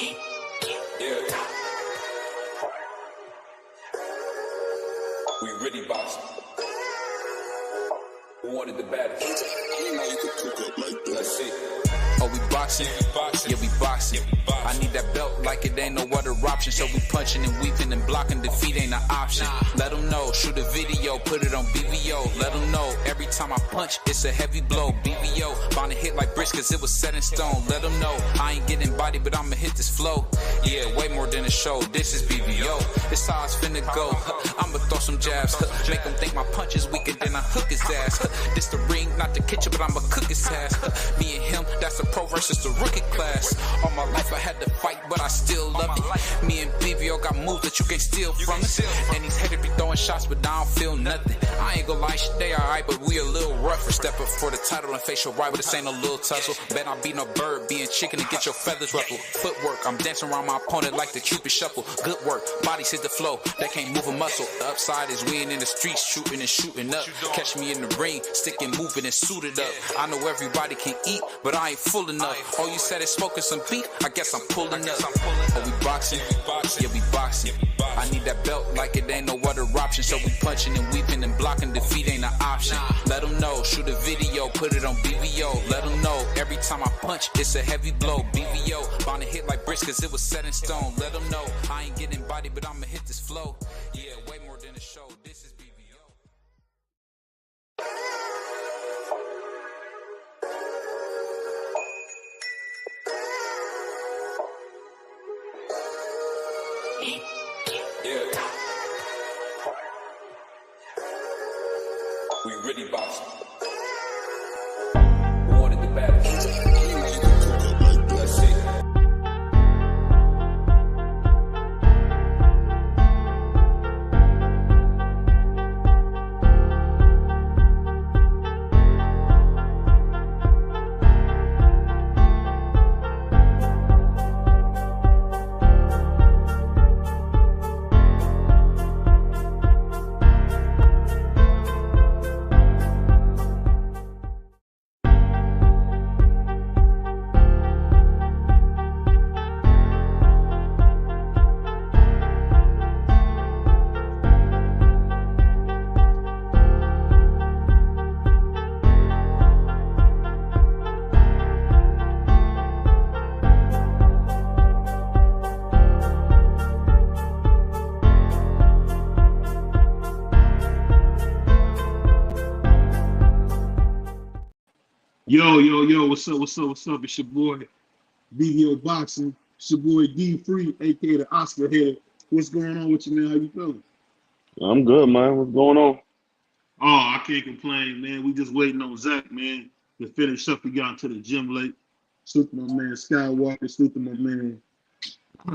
Yeah, we really boxing. Who wanted the baddest? Let's see. Oh, we boxing? Yeah, we boxing. I need that belt like it ain't no other option. So we punching and weaving and blocking. Defeat ain't an option. Let them know. Shoot a video. Put it on BVO. Let them know. Every time I punch, it's a heavy blow. BVO. Bound to hit like bricks cause it was set in stone. Let them know. I ain't getting body, but I'ma hit this flow. Yeah, way more than a show. This is BVO. This how it's finna go. I'ma throw some jabs. Make them think my punch is weaker than I hook his ass. This the ring, not the kitchen, but I'ma cook his ass. Me and him, that's a pro versus the rookie class. All my life I had to fight, but I still love it. Me and BVO got moves that you can't steal from us. And these haters be throwing shots, but I don't feel nothing. I ain't gonna lie, shit, they alright, but we a little rougher. Step up for the title and face your rival, this ain't no little tussle. Bet I be no bird, being chicken to get your feathers ruffled. Footwork, I'm dancing around my opponent like the Cupid shuffle. Good work, bodies hit the flow, they can't move a muscle. The upside is we ain't in the streets, shooting and shooting up. Catch me in the ring, sticking, moving and suited up. I know everybody can eat, but I ain't full enough. Oh, you said it's smoking some beef? I guess I'm pulling up. Oh, we boxing? Yeah, we boxing. I need that belt like it ain't no other option. So we punching and weaving and blocking. Defeat ain't an option. Let them know. Shoot a video. Put it on BVO. Let them know. Every time I punch, it's a heavy blow. BVO. Bound to hit like bricks cause it was set in stone. Let them know. I ain't getting body, but I'ma hit this flow. Yeah, way more than a show. This is BVO. Yeah, we really boxing. Who wanted the baddest? Let's see. Yo, what's up? It's your boy, BVO Boxing. It's your boy, D Free, aka the Oscar Head. What's going on with you, man? How you feeling? I'm good, man. What's going on? Oh, I can't complain, man. We just waiting on Zach, man, to finish up. We got into the gym late. Salute to my man, Skywalker. Salute to my man,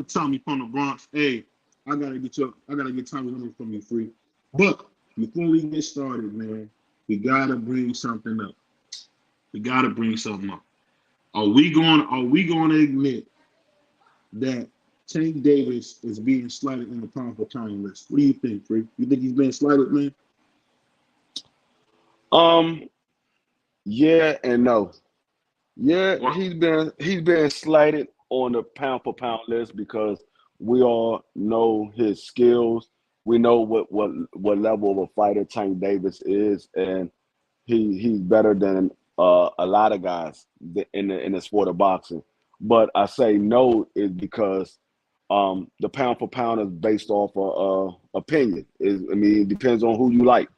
Tommy from the Bronx. Hey, I gotta get Tommy's number from you, Free. But before we get started, man, we gotta bring something up. Are we going to admit that Tank Davis is being slighted in the pound for pound list? What do you think, Free? You think he's being slighted, man? Yeah and no. Yeah, What? he's been slighted on the pound for pound list because we all know his skills. We know what level of a fighter Tank Davis is, and he's better than a lot of guys in the sport of boxing. But I say no is because the pound for pound is based off of opinion. It depends on who you like.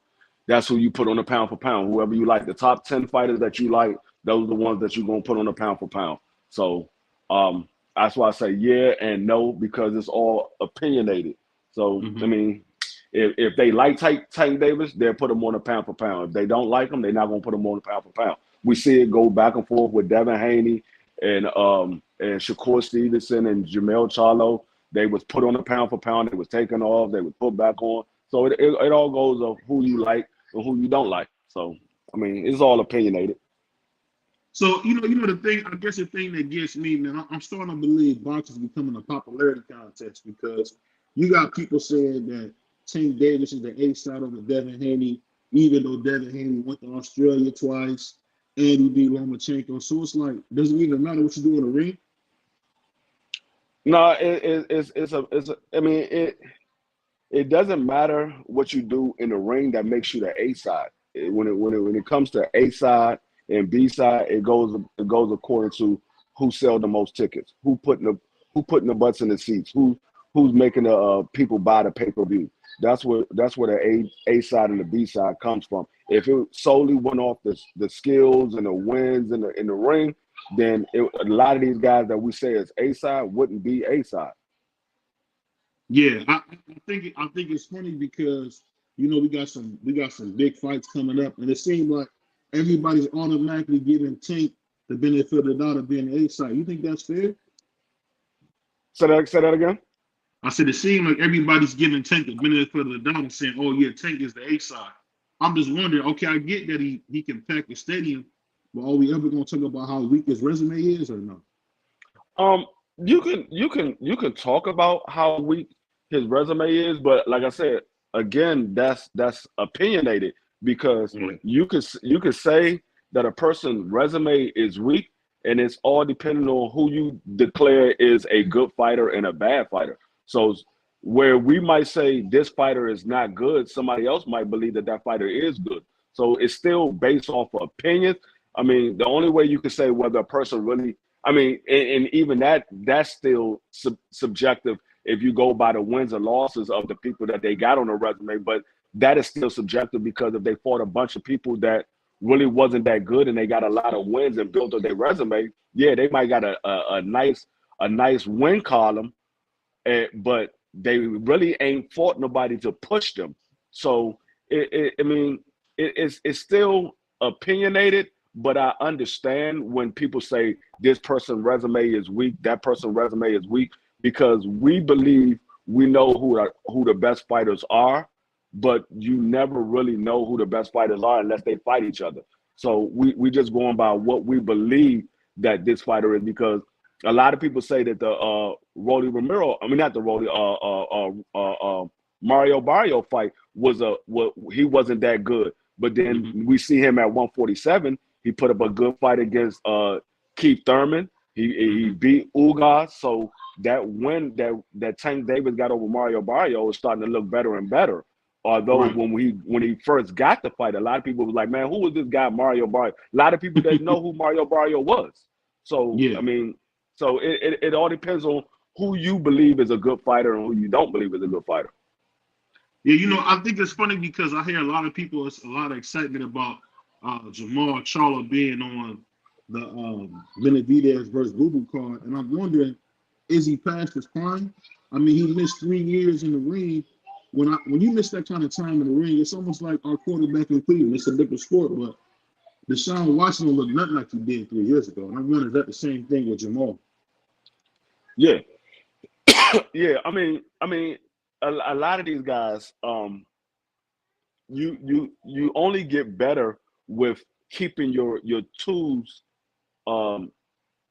That's who you put on the pound for pound. Whoever you like, the top 10 fighters that you like, those are the ones that you're gonna put on the pound for pound. So that's why I say yeah and no, because it's all opinionated. So if they like Tank Davis, they'll put him on a pound for pound. If they don't like him, they're not gonna put him on a pound for pound. We see it go back and forth with Devin Haney and Shakur Stevenson and Jamel Charlo. They was put on a pound for pound. They was taken off. They was put back on. So it all goes of who you like and who you don't like. So it's all opinionated. So you know the thing. I guess the thing that gets me, man, I'm starting to believe boxing is becoming a popularity contest because you got people saying that Tank Davis is the ace out of the Devin Haney, even though Devin Haney went to Australia twice and he beat Lomachenko. So it's like, does it even matter what you do in the ring? No, it's a. I mean, it doesn't matter what you do in the ring that makes you the A side. When it comes to A side and B side, it goes according to who sell the most tickets, who putting the butts in the seats, who's making the people buy the pay per view. That's where the A side and the B side comes from. If it solely went off the skills and the wins in the ring, then a lot of these guys that we say is A side wouldn't be A side. Yeah, I think it's funny because we got some big fights coming up, and it seems like everybody's automatically giving Tank the benefit of the doubt of being the A side. You think that's fair? Say that again. I said it seems like everybody's giving Tank the benefit of the doubt and saying, "Oh yeah, Tank is the A side." I'm just wondering. Okay, I get that he can pack the stadium, but are we ever going to talk about how weak his resume is or no? Um, you can talk about how weak his resume is, but like I said, again, that's opinionated because Right. you could say that a person's resume is weak, and it's all depending on who you declare is a good fighter and a bad fighter. So where we might say this fighter is not good, somebody else might believe that that fighter is good. So it's still based off of opinions. I mean, the only way you can say whether a person really, I mean, and even that's still subjective if you go by the wins and losses of the people that they got on the resume. But that is still subjective because if they fought a bunch of people that really wasn't that good and they got a lot of wins and built up their resume, yeah, they might got a nice win column, but they really ain't fought nobody to push them. So I mean, it's still opinionated, but I understand when people say this person's resume is weak, that person's resume is weak, because we believe we know who the best fighters are, but you never really know who the best fighters are unless they fight each other. So we just going by what we believe that this fighter is, because a lot of people say that the Rolly Romero, I mean not the Rolly, Mario Barrio fight he wasn't that good. But Hmm. then we see him at 147. He put up a good fight against Keith Thurman. He Hmm. beat Ugas. So that win that Tank Davis got over Mario Barrio is starting to look better and better. Although Right. when he first got the fight, a lot of people was like, "Man, who was this guy Mario Barrio?" A lot of people didn't know who Mario Barrio was. So Yeah. I mean, so it all depends on who you believe is a good fighter and who you don't believe is a good fighter. Yeah, I think it's funny because I hear a lot of people, it's a lot of excitement about Jamal Charlo being on the Benavidez versus Boo card, and I'm wondering, is he past his prime? I mean, he missed 3 years in the ring. When you miss that kind of time in the ring, it's almost like our quarterback in Cleveland. It's a different sport, but Deshaun Watson looked nothing like he did 3 years ago, and I'm wondering, is that the same thing with Jamal? Yeah, yeah. I mean, a lot of these guys, you only get better with keeping your tools um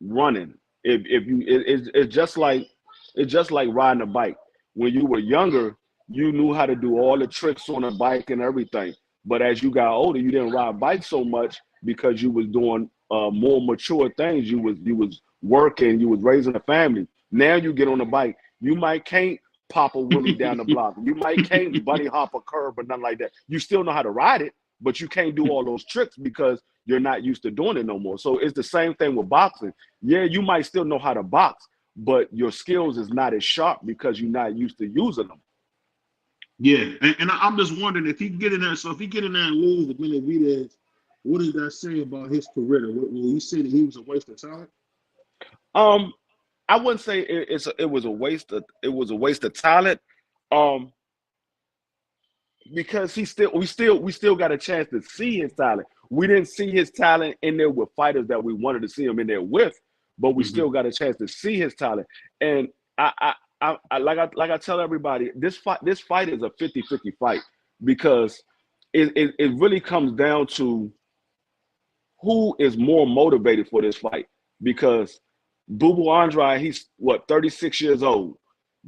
running. If you it's just like riding a bike. When you were younger, you knew how to do all the tricks on a bike and everything. But as you got older, you didn't ride bikes so much because you was doing more mature things. You was working, you was raising a family. Now you get on a bike, you might can't pop a wheelie down the block. You might can't bunny hop a curb or nothing like that. You still know how to ride it, but you can't do all those tricks because you're not used to doing it no more. So it's the same thing with boxing. Yeah, you might still know how to box, but your skills is not as sharp because you're not used to using them. Yeah, and I'm just wondering if he get in there. So if he get in there and lose the Benavidez, what does that say about his career? Will he say that he was a waste of talent? Um, I wouldn't say it was a waste of talent. Um, because we still got a chance to see his talent. We didn't see his talent in there with fighters that we wanted to see him in there with, but we Hmm. still got a chance to see his talent. And like I tell everybody, this fight is a 50-50 fight because it really comes down to who is more motivated for this fight. Because Bubu Andrade, he's what, 36 years old.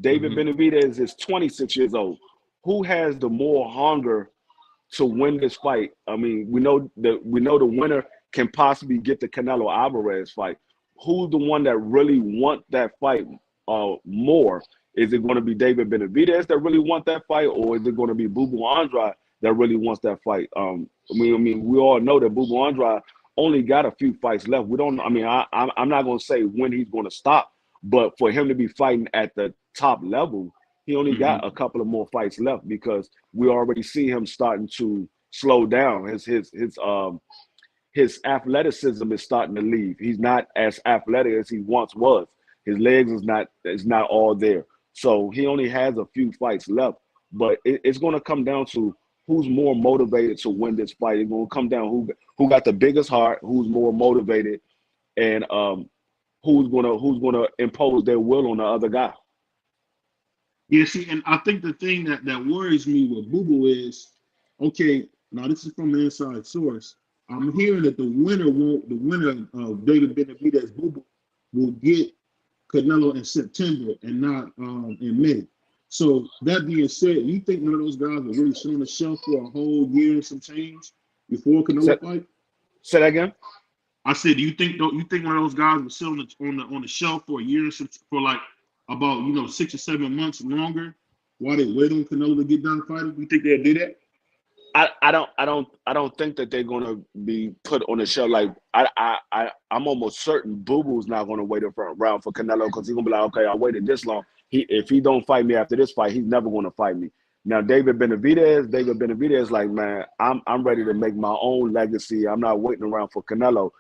David Hmm. Benavidez is 26 years old. Who has the more hunger to win this fight? I mean, we know the winner can possibly get the Canelo Alvarez fight. Who's the one that really want that fight more? Is it going to be David Benavidez that really want that fight, or is it going to be Boo Boo Andrade that really wants that fight? We all know that Boo Boo Andrade only got a few fights left. We don't. I'm not going to say when he's going to stop, but for him to be fighting at the top level, he only got a couple of more fights left because we already see him starting to slow down. His athleticism is starting to leave. He's not as athletic as he once was. His legs is not all there. So he only has a few fights left. But it's going to come down to who's more motivated to win this fight. It's going to come down who got the biggest heart, who's more motivated, and who's gonna impose their will on the other guy. Yeah, see, and I think the thing that worries me with Boo Boo is, okay, now this is from an inside source. I'm hearing that the winner of David Benavidez Boo Boo will get Canelo in September and not in May. So that being said, you think one of those guys will really sit on the shelf for a whole year and some change before Canelo fight? Say that again. I said, do you think one of those guys will sit on the shelf for a year and some, for like about 6 or 7 months longer while they wait on Canelo to get done fighting? You think they'll do that? I don't think that they're gonna be put on the shelf. Like I'm almost certain Boo Boo's not gonna wait around for Canelo because he's gonna be like, okay, I waited this long. If he don't fight me after this fight, he's never gonna fight me. Now David Benavidez, like, man, I'm ready to make my own legacy. I'm not waiting around for Canelo.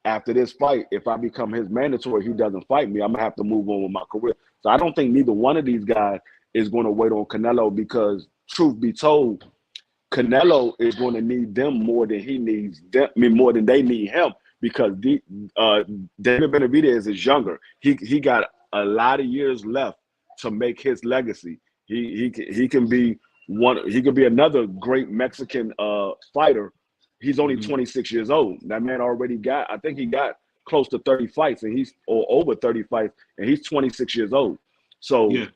After this fight, if I become his mandatory, he doesn't fight me, I'm gonna have to move on with my career. So I don't think neither one of these guys is gonna wait on Canelo because, truth be told, Canelo is going to need them more than he needs them. More than they need him because David Benavidez is younger. He got a lot of years left to make his legacy. He can be one. He could be another great Mexican fighter. He's only 26 years old. That man already got. I think he got close to 30 fights, and or over 30 fights, and he's 26 years old. So yeah,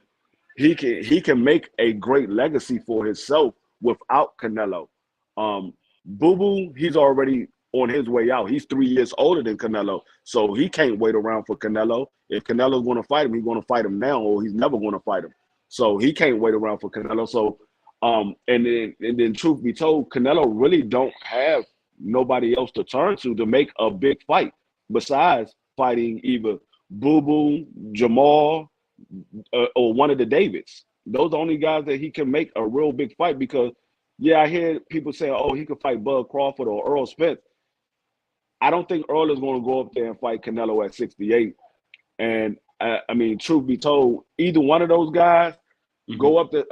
he can make a great legacy for himself without Canelo. Boo Boo, he's already on his way out. He's 3 years older than Canelo, so he can't wait around for Canelo. If Canelo's going to fight him, he's going to fight him now, or he's never going to fight him. So he can't wait around for Canelo. So, and then truth be told, Canelo really don't have nobody else to turn to make a big fight besides fighting either Boo Boo, Jamal, or one of the Davids. Those are the only guys that he can make a real big fight because, yeah, I hear people say, oh, he could fight Bud Crawford or Earl Spence. I don't think Earl is going to go up there and fight Canelo at 68. And, truth be told, either one of those guys go up to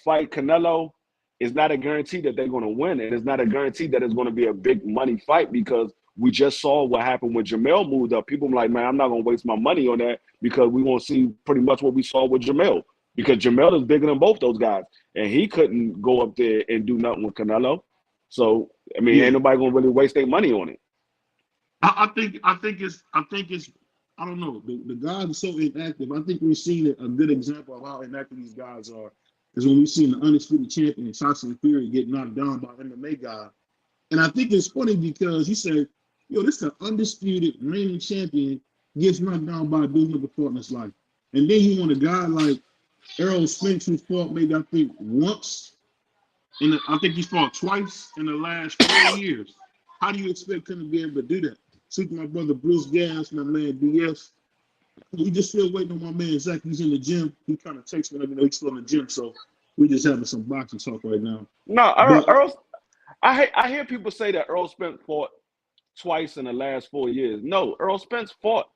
fight Canelo is not a guarantee that they're going to win. And it's not a guarantee that it's going to be a big money fight because we just saw what happened when Jamel moved up. People are like, man, I'm not going to waste my money on that because we're going to see pretty much what we saw with Jamel. Because Jamel is bigger than both those guys, and he couldn't go up there and do nothing with Canelo. So ain't nobody gonna really waste their money on it. I think it's I don't know. The guys are so inactive. I think we've seen a good example of how inactive these guys are is when we've seen the undisputed champion Tyson Fury get knocked down by an MMA guy, and I think it's funny because he said, this is an undisputed reigning champion gets knocked down by a dude who never fought in his life, and then you want a guy like Errol Spence, who fought maybe I think once, and I think he's fought twice in the last 4 years. How do you expect him to be able to do that? See my brother Bruce Gas, my man DS. We just still waiting on my man Zach. He's in the gym. He kind of takes me, he's still in the gym, so we just having some boxing talk right now. No, Earl. I hear people say that Earl Spence fought twice in the last 4 years. No, Earl Spence fought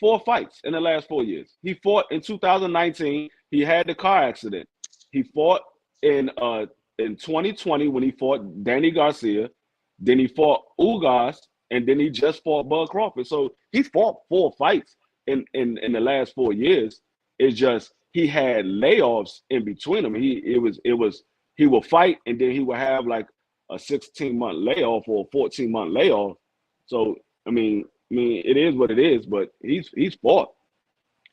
4 fights in the last 4 years. He fought in 2019. He had the car accident. He fought in 2020 when he fought Danny Garcia. Then he fought Ugas, and then he just fought Bud Crawford. So he fought 4 fights in the last 4 years. It's just he had layoffs in between them. He would fight and then he would have like a 16-month layoff or a 14-month layoff. So it is what it is, but he's fought.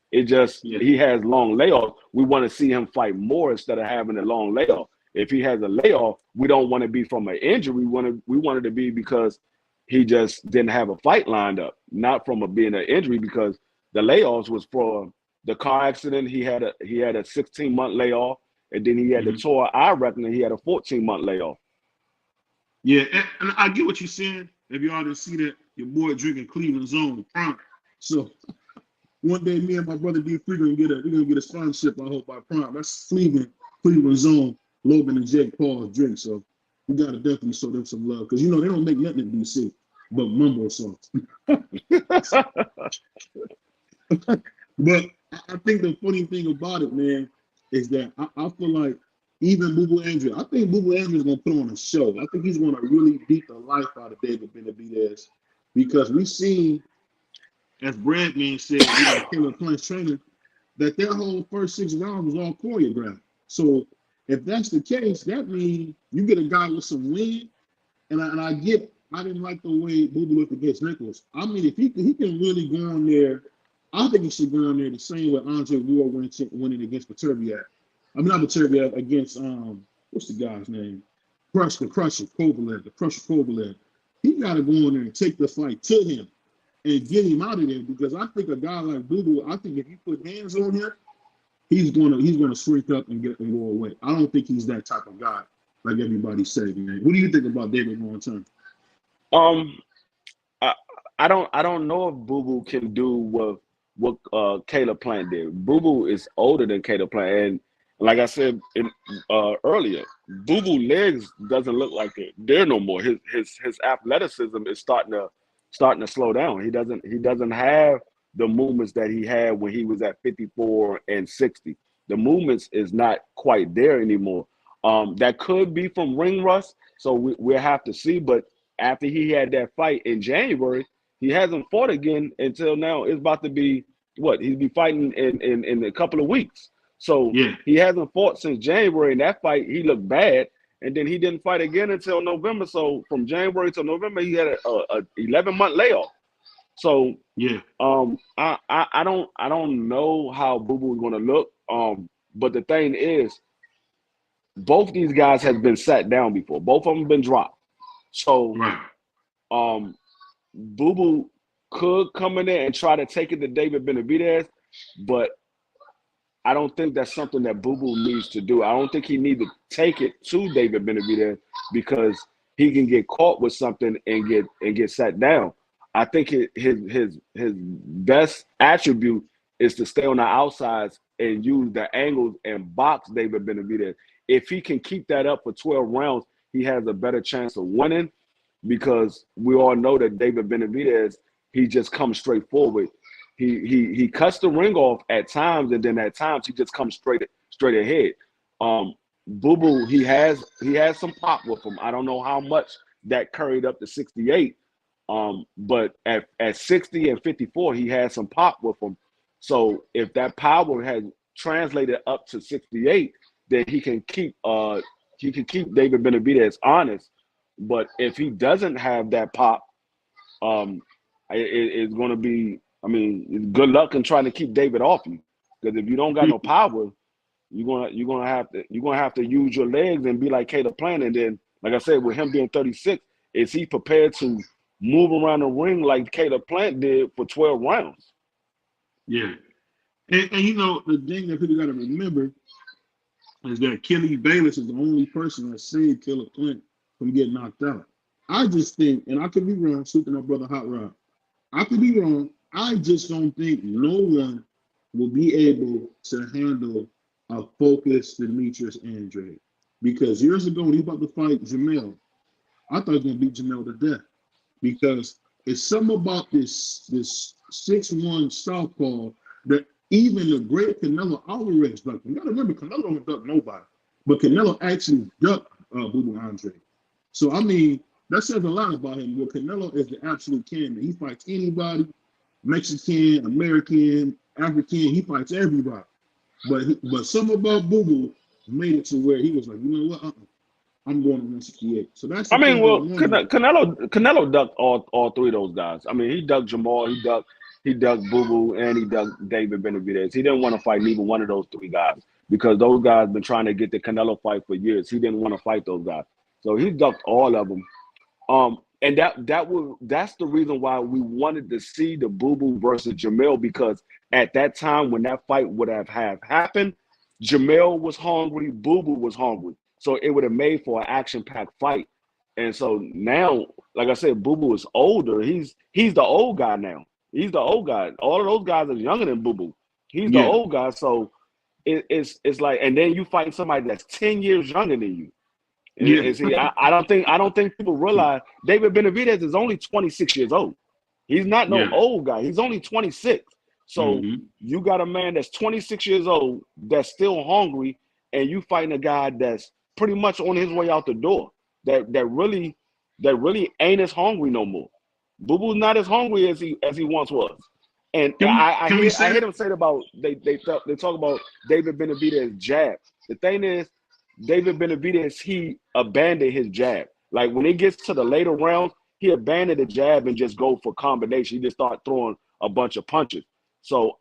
It just he has long layoffs. We want to see him fight more instead of having a long layoff. If he has a layoff, we don't want to be from an injury. We want it to be because he just didn't have a fight lined up, not from being an injury because the layoffs was for the car accident. He had a 16-month layoff, and then he had the tour eye retina. He had a 14-month layoff. Yeah, and I get what you're saying. If y'all didn't see that, your boy drinking Cleveland Zone Prime. So one day, me and my brother D3 we're gonna get a sponsorship. I hope by Prime. That's Cleveland Zone, Logan and Jake Paul's drink. So we gotta definitely show them some love because they don't make nothing in DC but mumbo sauce. But I think the funny thing about it, man, is that I feel like even Boo Boo Andrew, I think Boo Boo Andrew is going to put on a show. I think he's going to really beat the life out of David Benavidez because we seen, as Bradman said, Caleb Plant's trainer, that their whole first 6 rounds was all choreographed. So if that's the case, that means you get a guy with some wind, and I didn't like the way Boo Boo looked against Nicholas. I mean, if he can really go on there, I think he should go on there the same way Andre Ward winning against Peterbiak. I mean, not Peterbiak, against, what's the guy's name? The Crusher Kovalev. He got to go on there and take the fight to him and get him out of there because I think a guy like Boo Boo, I think if you put hands on him, he's gonna shrink up and go away. I don't think he's that type of guy like everybody says, man. What do you think about David long term? I don't know if Boo Boo can do what Caleb Plant did. Boo Boo is older than Caleb Plant, and like I said earlier, Boo Boo legs doesn't look like it there no more. His athleticism is starting to slow down. He doesn't have the movements that he had when he was at 54 and 60. The movements is not quite there anymore. That could be from ring rust, so we'll have to see. But after he had that fight in January, he hasn't fought again until now. It's about to be what? He'll be fighting in a couple of weeks. So he hasn't fought since January. In that fight, he looked bad, and then he didn't fight again until November. So from January to November, he had a 11-month layoff. So I don't know how Boo Boo is going to look. But the thing is, both these guys have been sat down before. Both of them have been dropped. So Boo Boo could come in there and try to take it to David Benavidez, but I don't think that's something that Boo Boo needs to do. I don't think he needs to take it to David Benavidez because he can get caught with something and get sat down. I think his best attribute is to stay on the outsides and use the angles and box David Benavidez. If he can keep that up for 12 rounds, he has a better chance of winning because we all know that David Benavidez, he just comes straight forward. He cuts the ring off at times, and then at times he just comes straight ahead. Boo Boo, he has some pop with him. I don't know how much that carried up to 68. But at 60 and 54, he has some pop with him. So if that power has translated up to 68, then he can keep David Benavidez honest. But if he doesn't have that pop, it's going to be. I mean, good luck in trying to keep David off you, because if you don't got no power, you're gonna have to use your legs and be like Caleb Plant. And then, like I said, with him being 36, is he prepared to move around the ring like Caleb Plant did for 12 rounds? Yeah, and the thing that people got to remember is that Kelly Bayless is the only person that saved Caleb Plant from getting knocked out. I just think, and I could be wrong, speaking of brother Hot Rod, I could be wrong. I just don't think no one will be able to handle a focused Demetrius Andrade. Because years ago when he was about to fight Jamel, I thought he was going to beat Jamel to death. Because it's something about this 6'1" southpaw that even the great Canelo Alvarez ducked. You got to remember, Canelo don't duck nobody. But Canelo actually ducked Boo Boo Andrade. So, I mean, that says a lot about him. Well, Canelo is the absolute king. He fights anybody. Mexican, American, African, he fights everybody. But something about Boo Boo made it to where he was like, you know what? I'm going to 168. So that's. I mean, well, Canelo ducked all three of those guys. I mean, he ducked Jamal, he ducked Boo Boo, and he ducked David Benavidez. He didn't want to fight neither one of those three guys because those guys been trying to get the Canelo fight for years. He didn't want to fight those guys, so he ducked all of them. And that's the reason why we wanted to see the Boo Boo versus Jamel, because at that time when that fight would have happened, Jamel was hungry, Boo Boo was hungry, so it would have made for an action-packed fight. And so now, like I said, Boo Boo is older. He's the old guy now. He's the old guy. All of those guys are younger than Boo Boo. He's the old guy. So it's like, and then you fight somebody that's 10 years younger than you. And see, I don't think people realize David Benavidez is only 26 years old. He's not no old guy. He's only 26. So you got a man that's 26 years old that's still hungry, and you fighting a guy that's pretty much on his way out the door. That really ain't as hungry no more. Boo Boo's not as hungry as he once was. And I hear them say about they talk about David Benavidez jab. The thing is, David Benavidez, he abandoned his jab. Like when he gets to the later rounds, he abandoned the jab and just go for combination. He just start throwing a bunch of punches. So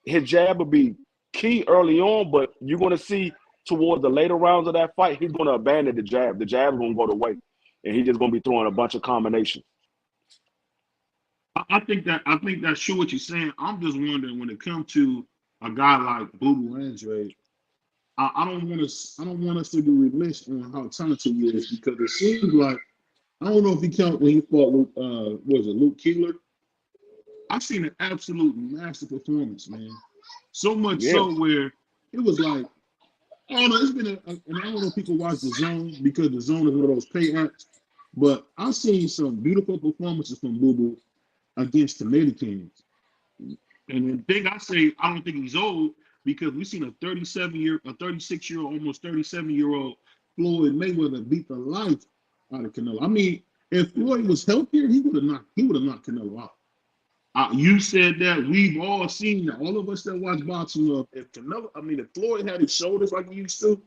his jab will be key early on, but you're going to see towards the later rounds of that fight, he's going to abandon the jab. The jab is going to go to waste, and he's just going to be throwing a bunch of combinations. I think that's true what you're saying. I'm just wondering when it comes to a guy like Boo Boo Andre, I don't want us to be remiss on how talented he is, because it seems like, I don't know if he count when he fought Luke Keeler. I've seen an absolute master performance, man. So much so where it was like, I don't know, it's been and I don't know if people watch The Zone, because The Zone is one of those pay apps, but I've seen some beautiful performances from Boo Boo against tomato cans. And the thing I say, I don't think he's old, because we've seen a 36-year-old, almost 37-year-old Floyd Mayweather beat the life out of Canelo. I mean, if Floyd was healthier, he would have knocked Canelo out. You said that. We've all seen that. All of us that watch boxing, if Floyd had his shoulders like he used to,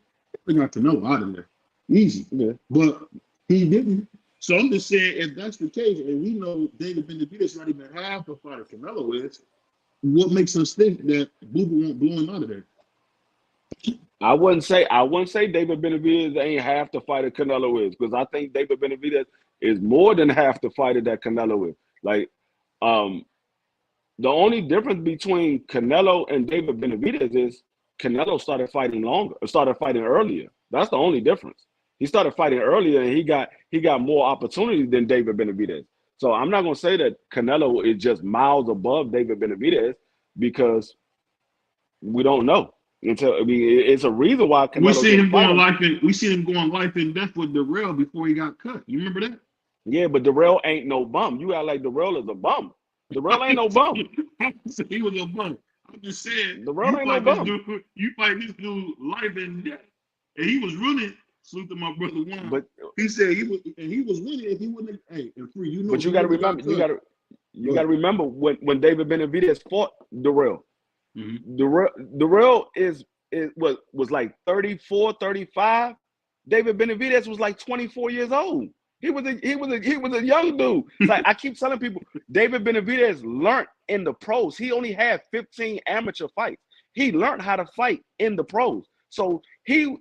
he got Canelo out of there. Easy. Yeah. But he didn't. So I'm just saying, if that's the case, and we know David Benavidez is not even half the fighter Canelo is, what makes us think that Boo Boo won't blow him out of there? I wouldn't say David Benavidez ain't half the fighter Canelo is, because I think David Benavidez is more than half the fighter that Canelo is. Like, the only difference between Canelo and David Benavidez is Canelo started fighting earlier. That's the only difference. He started fighting earlier, and he got more opportunity than David Benavidez. So I'm not going to say that Canelo is just miles above David Benavidez, because we don't know. It's a reason why Canelo. We see him going life and death with Darrell before he got cut. You remember that? Yeah, but Darrell ain't no bum. You act like Darrell is a bum. Darrell ain't no bum. He was a bum. I'm just saying. Darrell ain't no bum. You fight this dude life and death, and he was running. Salute to my brother Juan. But he said he was winning if he wouldn't. Hey, and free, you know. But you got to remember. You got to remember when David Benavidez fought Darrell. Mm-hmm. Darrell was like 34, 35. David Benavidez was like 24 years old. He was a young dude. Like I keep telling people, David Benavidez learned in the pros. He only had 15 amateur fights. He learned how to fight in the pros. So he's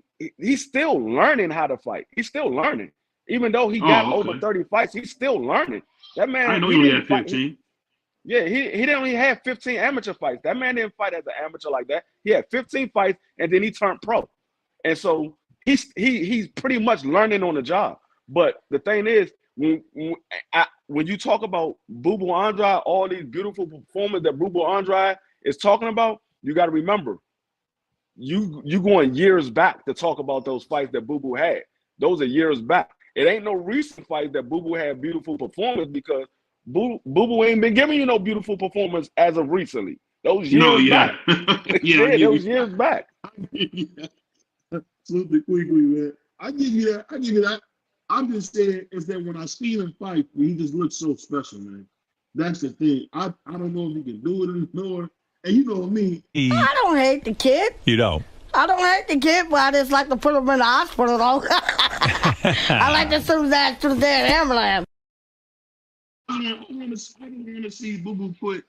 still learning how to fight. He's still learning. Even though he got over 30 fights, he's still learning. That man, I know he only had 15. He didn't only have 15 amateur fights. That man didn't fight as an amateur like that. He had 15 fights, and then he turned pro. And so he's pretty much learning on the job. But the thing is, when you talk about Boo Boo Andrade, all these beautiful performances that Boo Boo Andrade is talking about, you got to remember, you going years back to talk about those fights that Boo Boo had. Those are years back. It ain't no recent fight that Boo Boo had beautiful performance, because Boo Boo ain't been giving you no beautiful performance as of recently. Those years back. Those years back. Absolutely quickly, man. I give you that. I'm just saying is that when I see him fight, he just looks so special, man. That's the thing. I don't know if he can do it anymore. And you know me. I don't hate the kid. You don't? I don't hate the kid, but I just like to put him in the hospital, though. I like to send that to the ambulance. I don't want to see Boo Boo put,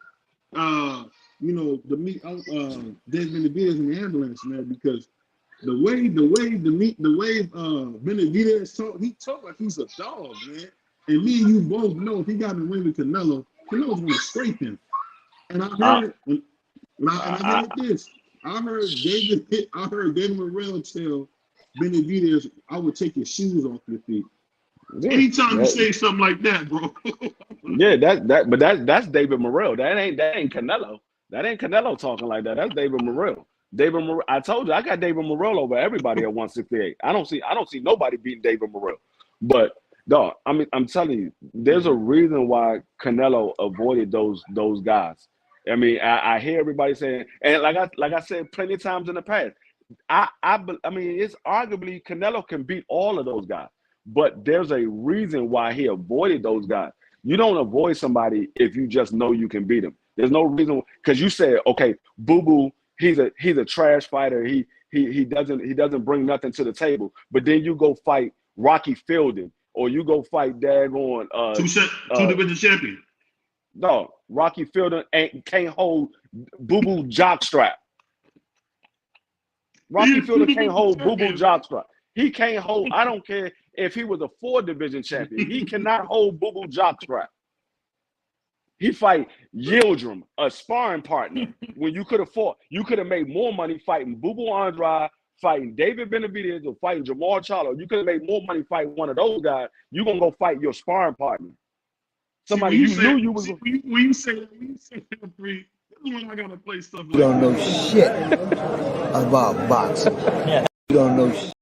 the meat out, David Benavidez in the ambulance, man, because the way Benavidez talk, he talk like he's a dog, man. And me and you both know if he got in the ring with Canelo, Canelo's going to scrape him. And I heard, and I did this. I heard David Morrell tell Benavidez, I would take your shoes off your feet. Yeah, Anytime you say something like that, bro. Yeah, but that's David Morrell. That ain't Canelo. That ain't Canelo talking like that. That's David Morrell. I told you I got David Morrell over everybody at 168. I don't see nobody beating David Morrell. But dog, I mean, I'm telling you, there's a reason why Canelo avoided those guys. I mean, I hear everybody saying, and like I said plenty of times in the past, I mean, it's arguably Canelo can beat all of those guys, but there's a reason why he avoided those guys. You don't avoid somebody if you just know you can beat him. There's no reason, because you said, okay, Boo Boo, he's a trash fighter. He doesn't bring nothing to the table. But then you go fight Rocky Fielding, or you go fight daggone two division champion. No, Rocky Fielding can't hold Boo Boo jockstrap. Rocky Fielding can't hold Boo Boo jockstrap. He can't hold. I don't care if he was a 4-division champion. He cannot hold Boo Boo jockstrap. He fight Yildirim, a sparring partner. When you could have made more money fighting Boo Boo Andrade, fighting David Benavidez, or fighting Jamal Charlo. You could have made more money fighting one of those guys. You're gonna go fight your sparring partner. Somebody you knew you was. When you say that, Free, this is when I gotta play stuff like You don't know shit about boxing. You don't know shit.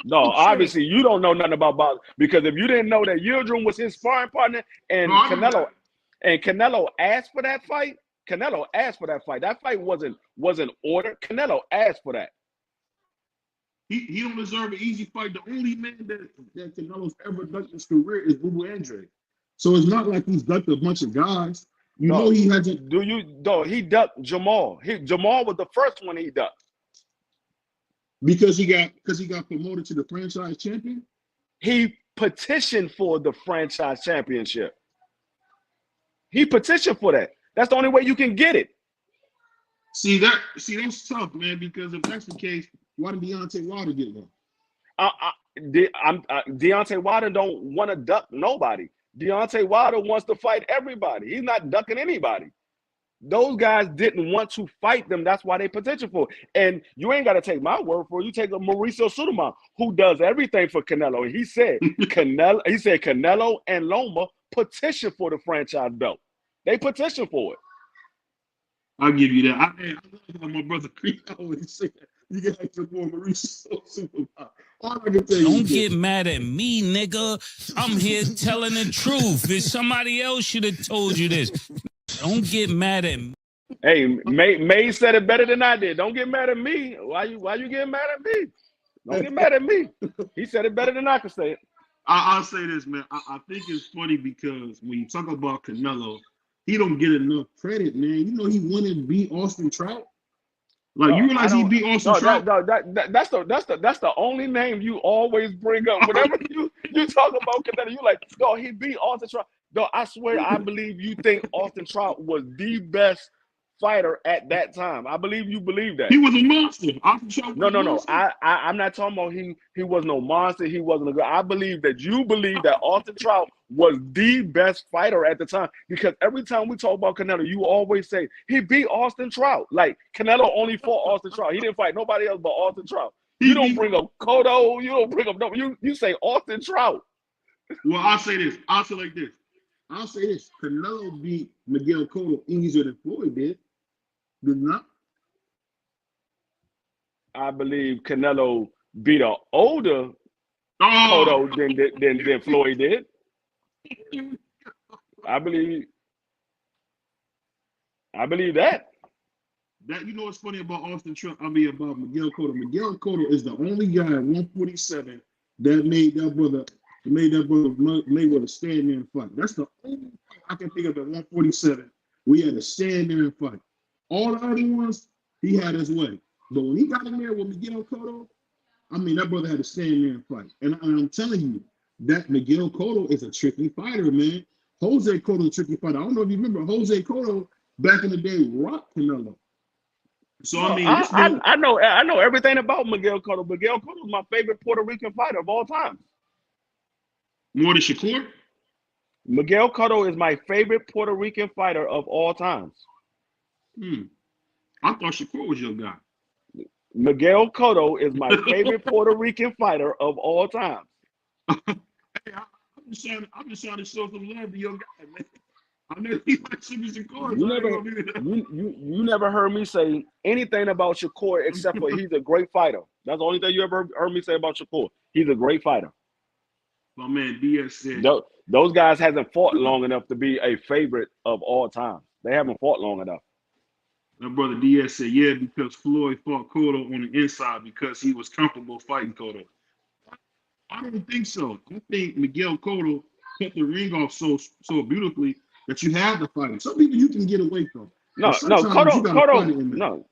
No, obviously you don't know nothing about boxing, because if you didn't know that Yildirim was his sparring partner and Canelo asked for that fight, That fight wasn't ordered. Canelo asked for that. He don't deserve an easy fight. The only man that Canelo's ever ducked in his career is Boo Boo Andrade. So it's not like he's ducked a bunch of guys. You know he hasn't. He ducked Jamal. Jamal was the first one he ducked. Because he got promoted to the franchise champion? He petitioned for the franchise championship. He petitioned for that. That's the only way you can get it. See, that's tough, man, because if that's the case, why did Deontay Wilder get one? Deontay Wilder don't want to duck nobody. Deontay Wilder wants to fight everybody. He's not ducking anybody. Those guys didn't want to fight them. That's why they petitioned for it. And you ain't got to take my word for it. You take a Mauricio Sudamon, who does everything for Canelo. And he said Canelo and Loma petitioned for the franchise belt. They petitioned for it. I'll give you that. I love how my brother Creek always say that. You got to take more Mauricio Sudamon. All I can tell you. Don't get mad at me, nigga. I'm here telling the truth. If somebody else should have told you this. Don't get mad at me. Hey, May said it better than I did. Don't get mad at me. Why you getting mad at me? Don't get mad at me. He said it better than I could say it. I'll say this, man. I think it's funny because when you talk about Canelo, he don't get enough credit, man. You know he won and beat Austin Trout. Like, you realize he beat Austin Trout? That's the only name you always bring up. Whenever you talk about Canelo, you like, no, he beat Austin Trout. No, I swear, I believe you think Austin Trout was the best fighter at that time. I believe you believe that. He was a monster. Austin Trout was no. monster. I'm not talking about he was no monster. He wasn't a good. I believe that you believe that Austin Trout was the best fighter at the time, because every time we talk about Canelo, you always say he beat Austin Trout. Like, Canelo only fought Austin Trout. He didn't fight nobody else but Austin Trout. You don't bring up Cotto. You don't bring up no. You say Austin Trout. Well, I'll say this. I'll say like this. I'll say this. Canelo beat Miguel Cotto easier than Floyd did. Did not? I believe Canelo beat an older Cotto than Floyd did. I believe that. That, you know what's funny about Austin Trump? I mean, about Miguel Cotto. Miguel Cotto is the only guy at 147 that made that brother Mayweather stand there and fight. That's the only thing I can think of at 147. We had to stand there and fight. All the other ones, he had his way. But when he got in there with Miguel Cotto, I mean, that brother had to stand there and fight. And I'm telling you, that Miguel Cotto is a tricky fighter, man. Jose Cotto is a tricky fighter. I don't know if you remember, Jose Cotto back in the day rocked Canelo. So I mean, I know everything about Miguel Cotto. Miguel Cotto is my favorite Puerto Rican fighter of all time. More than Shakur? Miguel Cotto is my favorite Puerto Rican fighter of all times. I thought Shakur was your guy. Miguel Cotto is my favorite Puerto Rican fighter of all time. Hey, I'm just trying to show some love to your guy, man. I know he might see me Shakur. You never heard me say anything about Shakur except for he's a great fighter. That's the only thing you ever heard me say about Shakur. He's a great fighter. My man Diaz said those guys hasn't fought long enough to be a favorite of all time. They haven't fought long enough. My brother Diaz said, yeah, because Floyd fought Cotto on the inside because he was comfortable fighting Cotto. I don't think so. I think Miguel Cotto cut the ring off so beautifully that you have to fight him. Some people you can get away from. Cotto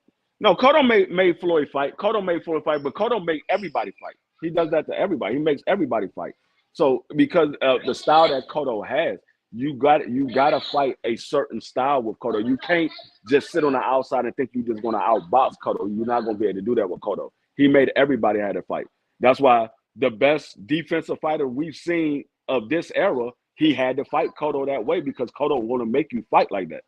made Floyd fight. Cotto made Floyd fight, but Cotto made everybody fight. He does that to everybody. He makes everybody fight. So because of the style that Cotto has, you got to fight a certain style with Cotto. You can't just sit on the outside and think you're just going to outbox Cotto. You're not going to be able to do that with Cotto. He made everybody have to fight. That's why the best defensive fighter we've seen of this era, he had to fight Cotto that way because Cotto want to make you fight like that.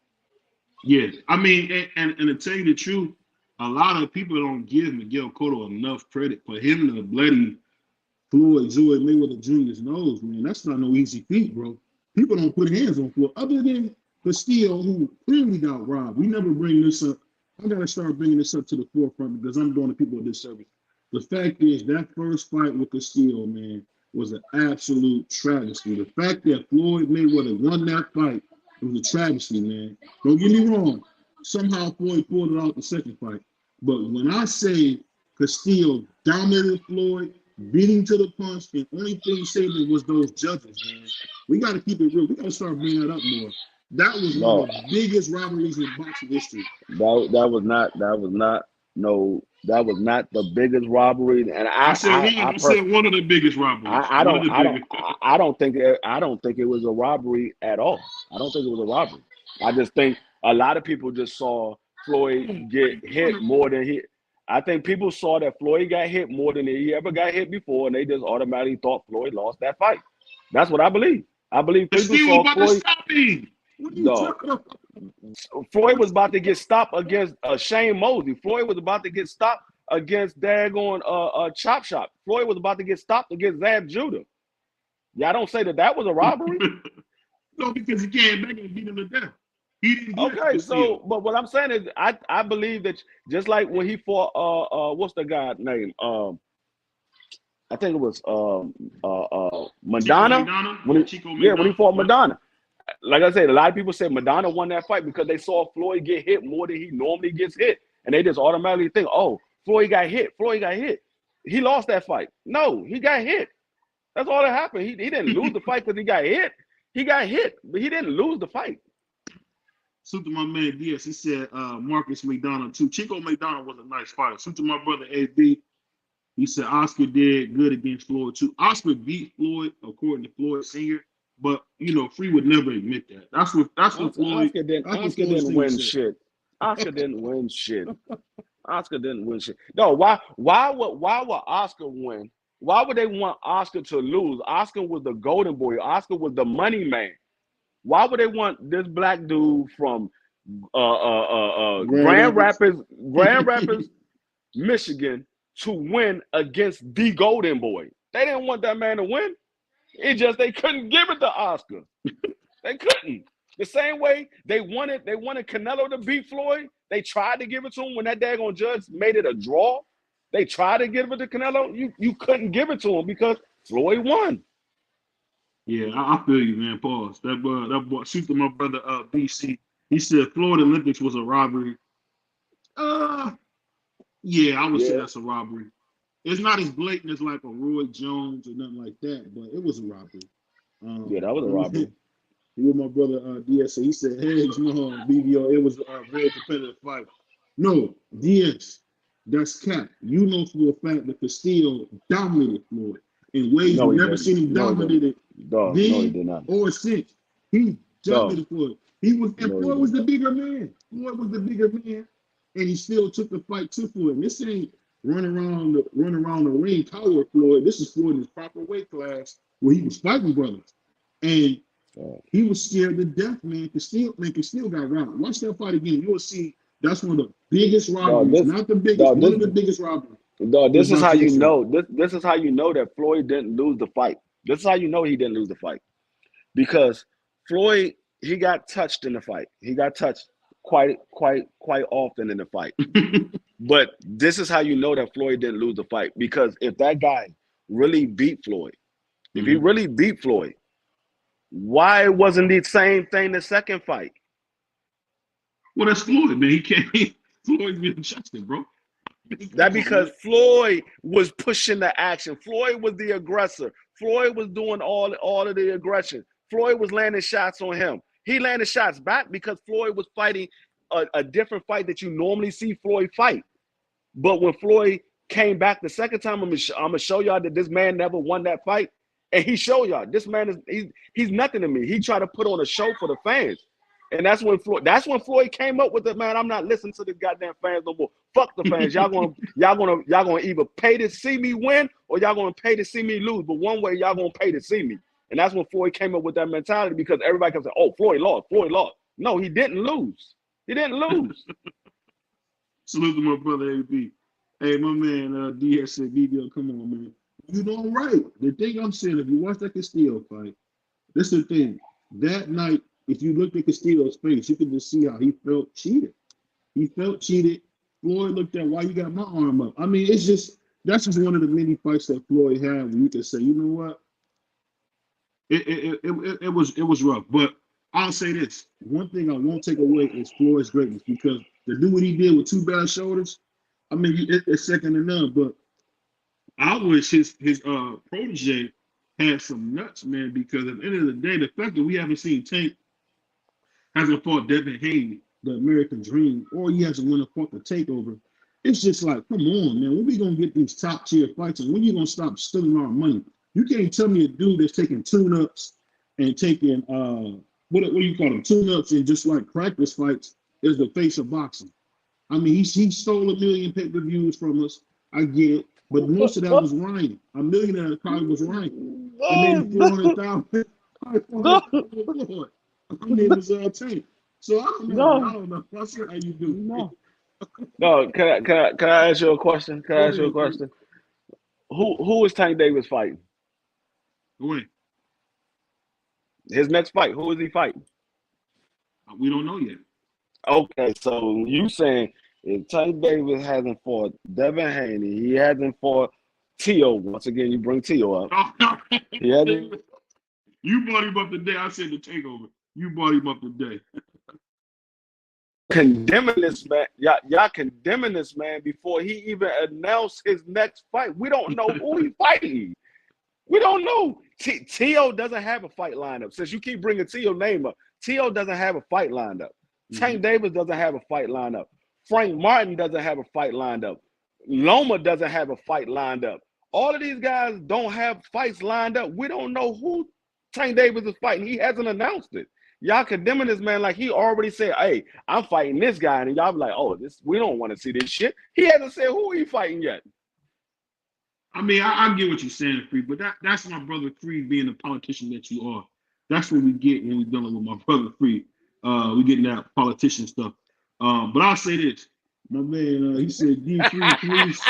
Yeah, I mean, and to tell you the truth, a lot of people don't give Miguel Cotto enough credit for him to bloody Floyd Mayweather Jr.'s nose, man. That's not no easy feat, bro. People don't put hands on Floyd. Other than Castillo, who clearly got robbed. We never bring this up. I got to start bringing this up to the forefront because I'm doing the people a disservice. The fact is, that first fight with Castillo, man, was an absolute travesty. The fact that Floyd Mayweather won that fight was a travesty, man. Don't get me wrong. Somehow Floyd pulled it out the second fight. But when I say Castillo dominated Floyd, beating to the punch, and only thing saved it was those judges, man. We got to keep it real. We got to start bringing that up more. That was one of the biggest robberies in boxing history. That was not the biggest robbery. And I said one of the biggest robberies. I don't think it was a robbery at all. I don't think it was a robbery. I just think a lot of people just saw Floyd get hit more than he. I think people saw that Floyd got hit more than he ever got hit before, and they just automatically thought Floyd lost that fight. That's what I believe. I believe people saw Floyd. Floyd was about to get stopped against Shane Mosley. Floyd was about to get stopped against daggone Chop Shop. Floyd was about to get stopped against Zab Judah. Y'all don't say that was a robbery? No, because he came back and beat him to death. Okay, so but what I'm saying is I believe that just like when he fought what's the guy's name? I think it was Madonna. When he fought Madonna. Like I said, a lot of people say Madonna won that fight because they saw Floyd get hit more than he normally gets hit. And they just automatically think, oh, Floyd got hit. He lost that fight. No, he got hit. That's all that happened. He didn't lose the fight because he got hit. He got hit, but he didn't lose the fight. Salute to my man Diaz. He said Marcus McDonald too. Chico McDonald was a nice fighter. Salute to my brother AB. He said Oscar did good against Floyd too. Oscar beat Floyd according to Floyd Sr. But Free would never admit that. That's what Floyd. Oscar didn't win shit. Oscar didn't win shit. Oscar didn't win shit. No, why would Oscar win? Why would they want Oscar to lose? Oscar was the golden boy. Oscar was the money man. Why would they want this black dude from Grand Rapids, Michigan, to win against the golden boy? They didn't want that man to win. It's just they couldn't give it to Oscar. They couldn't. The same way they wanted Canelo to beat Floyd. They tried to give it to him when that daggone judge made it a draw. They tried to give it to Canelo. You couldn't give it to him because Floyd won. Yeah, I feel you, man. Pause. That boy, shoot to my brother BC. He said Florida Olympics was a robbery. Yeah, I would say that's a robbery. It's not as blatant as like a Roy Jones or nothing like that, but it was a robbery. That was a robbery. He was my brother Diaz. He said, "Hey, BBO, it was a very competitive fight." No, Diaz, that's cap. You know for a fact that Castillo dominated Floyd in ways we've never seen him dominated then or since. He dominated Floyd. Floyd was the bigger man. Floyd was the bigger man, and he still took the fight to Floyd. And this ain't run around the ring power Floyd. This is Floyd in his proper weight class where he was fighting brothers. And He was scared to death, man. Castillo got robbed. Watch that fight again. You'll see that's one of the biggest robberies. Not the biggest, one of the biggest robberies. This is how you know. This is how you know that Floyd didn't lose the fight. This is how you know he didn't lose the fight. Because Floyd, he got touched in the fight. He got touched quite often in the fight. But this is how you know that Floyd didn't lose the fight. Because if that guy really beat Floyd, if he really beat Floyd, why wasn't the same thing the second fight? Well, that's Floyd, man. He can't. Floyd's being adjusted, bro. That because Floyd was pushing the action. Floyd was the aggressor. Floyd was doing all of the aggression. Floyd was landing shots on him. He landed shots back because Floyd was fighting a different fight that you normally see Floyd fight. But when Floyd came back the second time, I'm gonna show y'all that this man never won that fight. And he showed y'all this man he's nothing to me. He tried to put on a show for the fans. And that's when Floyd came up with it, man. I'm not listening to the goddamn fans no more. Fuck the fans. Y'all gonna either pay to see me win or y'all gonna pay to see me lose. But one way y'all gonna pay to see me. And that's when Floyd came up with that mentality because everybody can say, oh, Floyd lost. No, he didn't lose. He didn't lose. Salute to my brother AB. Hey, my man DS said, BBL, come on, man. You know I'm right. The thing I'm saying, if you watch that Castillo fight, this is the thing. That night, if you looked at Castillo's face, you could just see how he felt cheated. He felt cheated. Floyd looked at why you got my arm up. I mean, that's just one of the many fights that Floyd had where you could say, you know what? It was rough. But I'll say this. One thing I won't take away is Floyd's greatness because to do what he did with two bad shoulders, I mean, it's second to none. But I wish his protege had some nuts, man, because at the end of the day, the fact that we haven't seen Tank hasn't fought Devin Haney, the American Dream, or he hasn't won a fought the Takeover, it's just like, come on, man, when we gonna get these top tier fights and when you gonna stop stealing our money? You can't tell me a dude that's taking tune-ups and taking what do you call them? Tune-ups and just like practice fights is the face of boxing. I mean, he stole 1 million pay-per-views from us. I get it. But most of that was Ryan. 1 million of that probably was Ryan. And then 400,000. I mean, it was Tank. So I don't know. I see how you do. No, can I ask you a question? Who is Tank Davis fighting? Who? His next fight. Who is he fighting? We don't know yet. Okay, so you saying if Tank Davis hasn't fought Devin Haney, he hasn't fought Tio. Once again, you bring Tio up. He hasn't. You brought him up today. I said the takeover. You brought him up today. Condemning this man, y'all condemning this man before he even announced his next fight. We don't know who he's fighting. We don't know. Tio doesn't have a fight lined up. Since you keep bringing Tio's name up, Tio doesn't have a fight lined up. Tank Davis doesn't have a fight lined up. Frank Martin doesn't have a fight lined up. Loma doesn't have a fight lined up. All of these guys don't have fights lined up. We don't know who Tank Davis is fighting. He hasn't announced it. Y'all condemning this man like he already said, hey, I'm fighting this guy. And y'all be like, oh, we don't want to see this shit. He hasn't said who he fighting yet. I mean, I get what you're saying, Creed, but that's my brother Creed being the politician that you are. That's what we get when we're dealing with my brother Creed. We getting that politician stuff. But I'll say this. My man, he said, D3, please.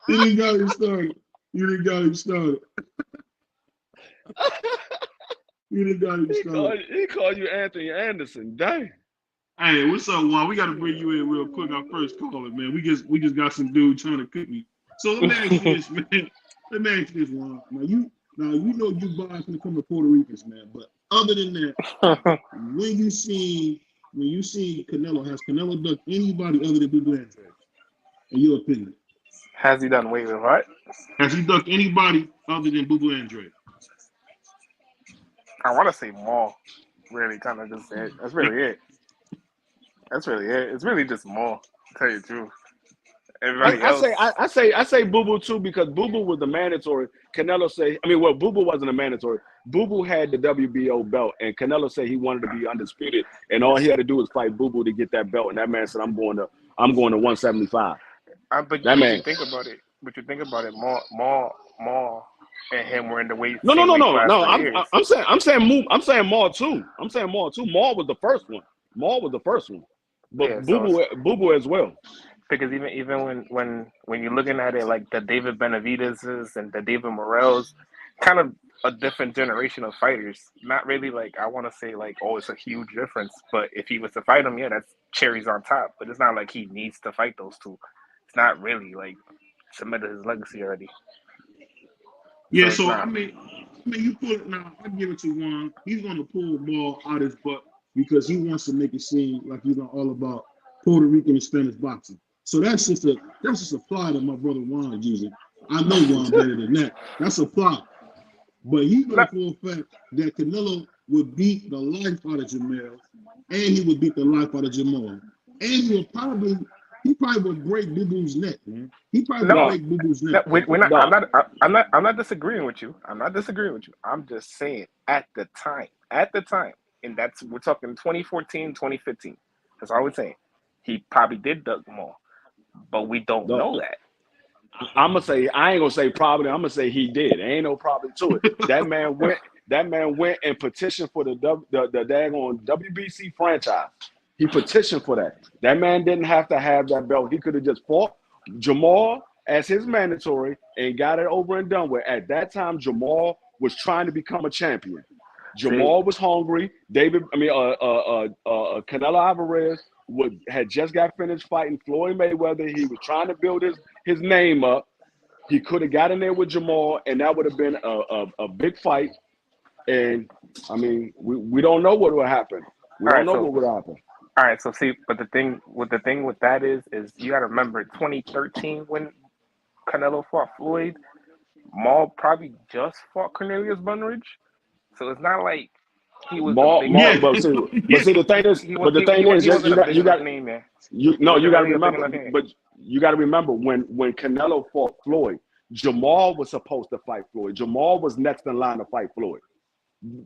You didn't got him started. You didn't got him started. He called you Anthony Anderson. Dang. Hey, what's up, Juan? We got to bring you in real quick. Our first caller, man. We just got some dude trying to cook me. So let me ask you this, man. Let me ask you this, Juan. Now you know you guys can come to Puerto Ricans, man. But other than that, when you see Canelo, has Canelo ducked anybody other than Bubu Andrade? In your opinion? Has he done weight with what? Has he ducked anybody other than Bubu Andrade? I want to say more. Really, kind of just it. That's really it. It's really just more. To tell you the truth. Everybody else. I say Boo Boo too because Boo Boo was the mandatory. Canelo Boo Boo wasn't a mandatory. Boo Boo had the WBO belt, and Canelo said he wanted to be undisputed, and all he had to do was fight Boo Boo to get that belt. And that man said, "I'm going I'm going to 175. But That man. you think about it. More, and him were in the weight. No. Same weight class for years. I'm saying Maul too. Maul was the first one. But Yeah, Boo Boo as well. because even when you're looking at it like the David Benavidez's and the David Morrell's, kind of a different generation of fighters. Not really like I want to say like, oh, it's a huge difference. But if he was to fight him, yeah, that's cherries on top. But it's not like he needs to fight those two. It's not really like cemented his legacy already. Yeah, So so I mean, you put it now. I give it to Juan. He's going to pull the ball out his butt because he wants to make it seem like he's all about Puerto Rican and Spanish boxing. So that's just a fly that my brother Juan is using. I know Juan better than that. That's a fly. But he knows for a fact that Canelo would beat the life out of Jamel, and he would beat the life out of Jamal, and he probably would break Boo Boo's neck, man. He probably would break Boo Boo's neck. I'm not disagreeing with you. I'm just saying at the time, and we're talking 2014, 2015. That's all we're saying. He probably did Doug Jamal, but we don't know that. I ain't gonna say probably. I'm gonna say he did. There ain't no probably to it. That man went and petitioned for the daggone WBC franchise. He petitioned for that. That man didn't have to have that belt. He could have just fought Jamal as his mandatory and got it over and done with. At that time, Jamal was trying to become a champion. Jamal was hungry. Canelo Alvarez had just got finished fighting Floyd Mayweather. He was trying to build his name up. He could have got in there with Jamal, and that would have been a big fight. And I mean, we don't know what will happen. We don't know what would happen. All right, so see, but the thing with that is you got to remember 2013 when Canelo fought Floyd, Maul probably just fought Cornelius Bunridge, so it's not like he was Maul. the But the thing is, you got to remember. But you got to remember when Canelo fought Floyd, Jamal was supposed to fight Floyd. Jamal was next in line to fight Floyd.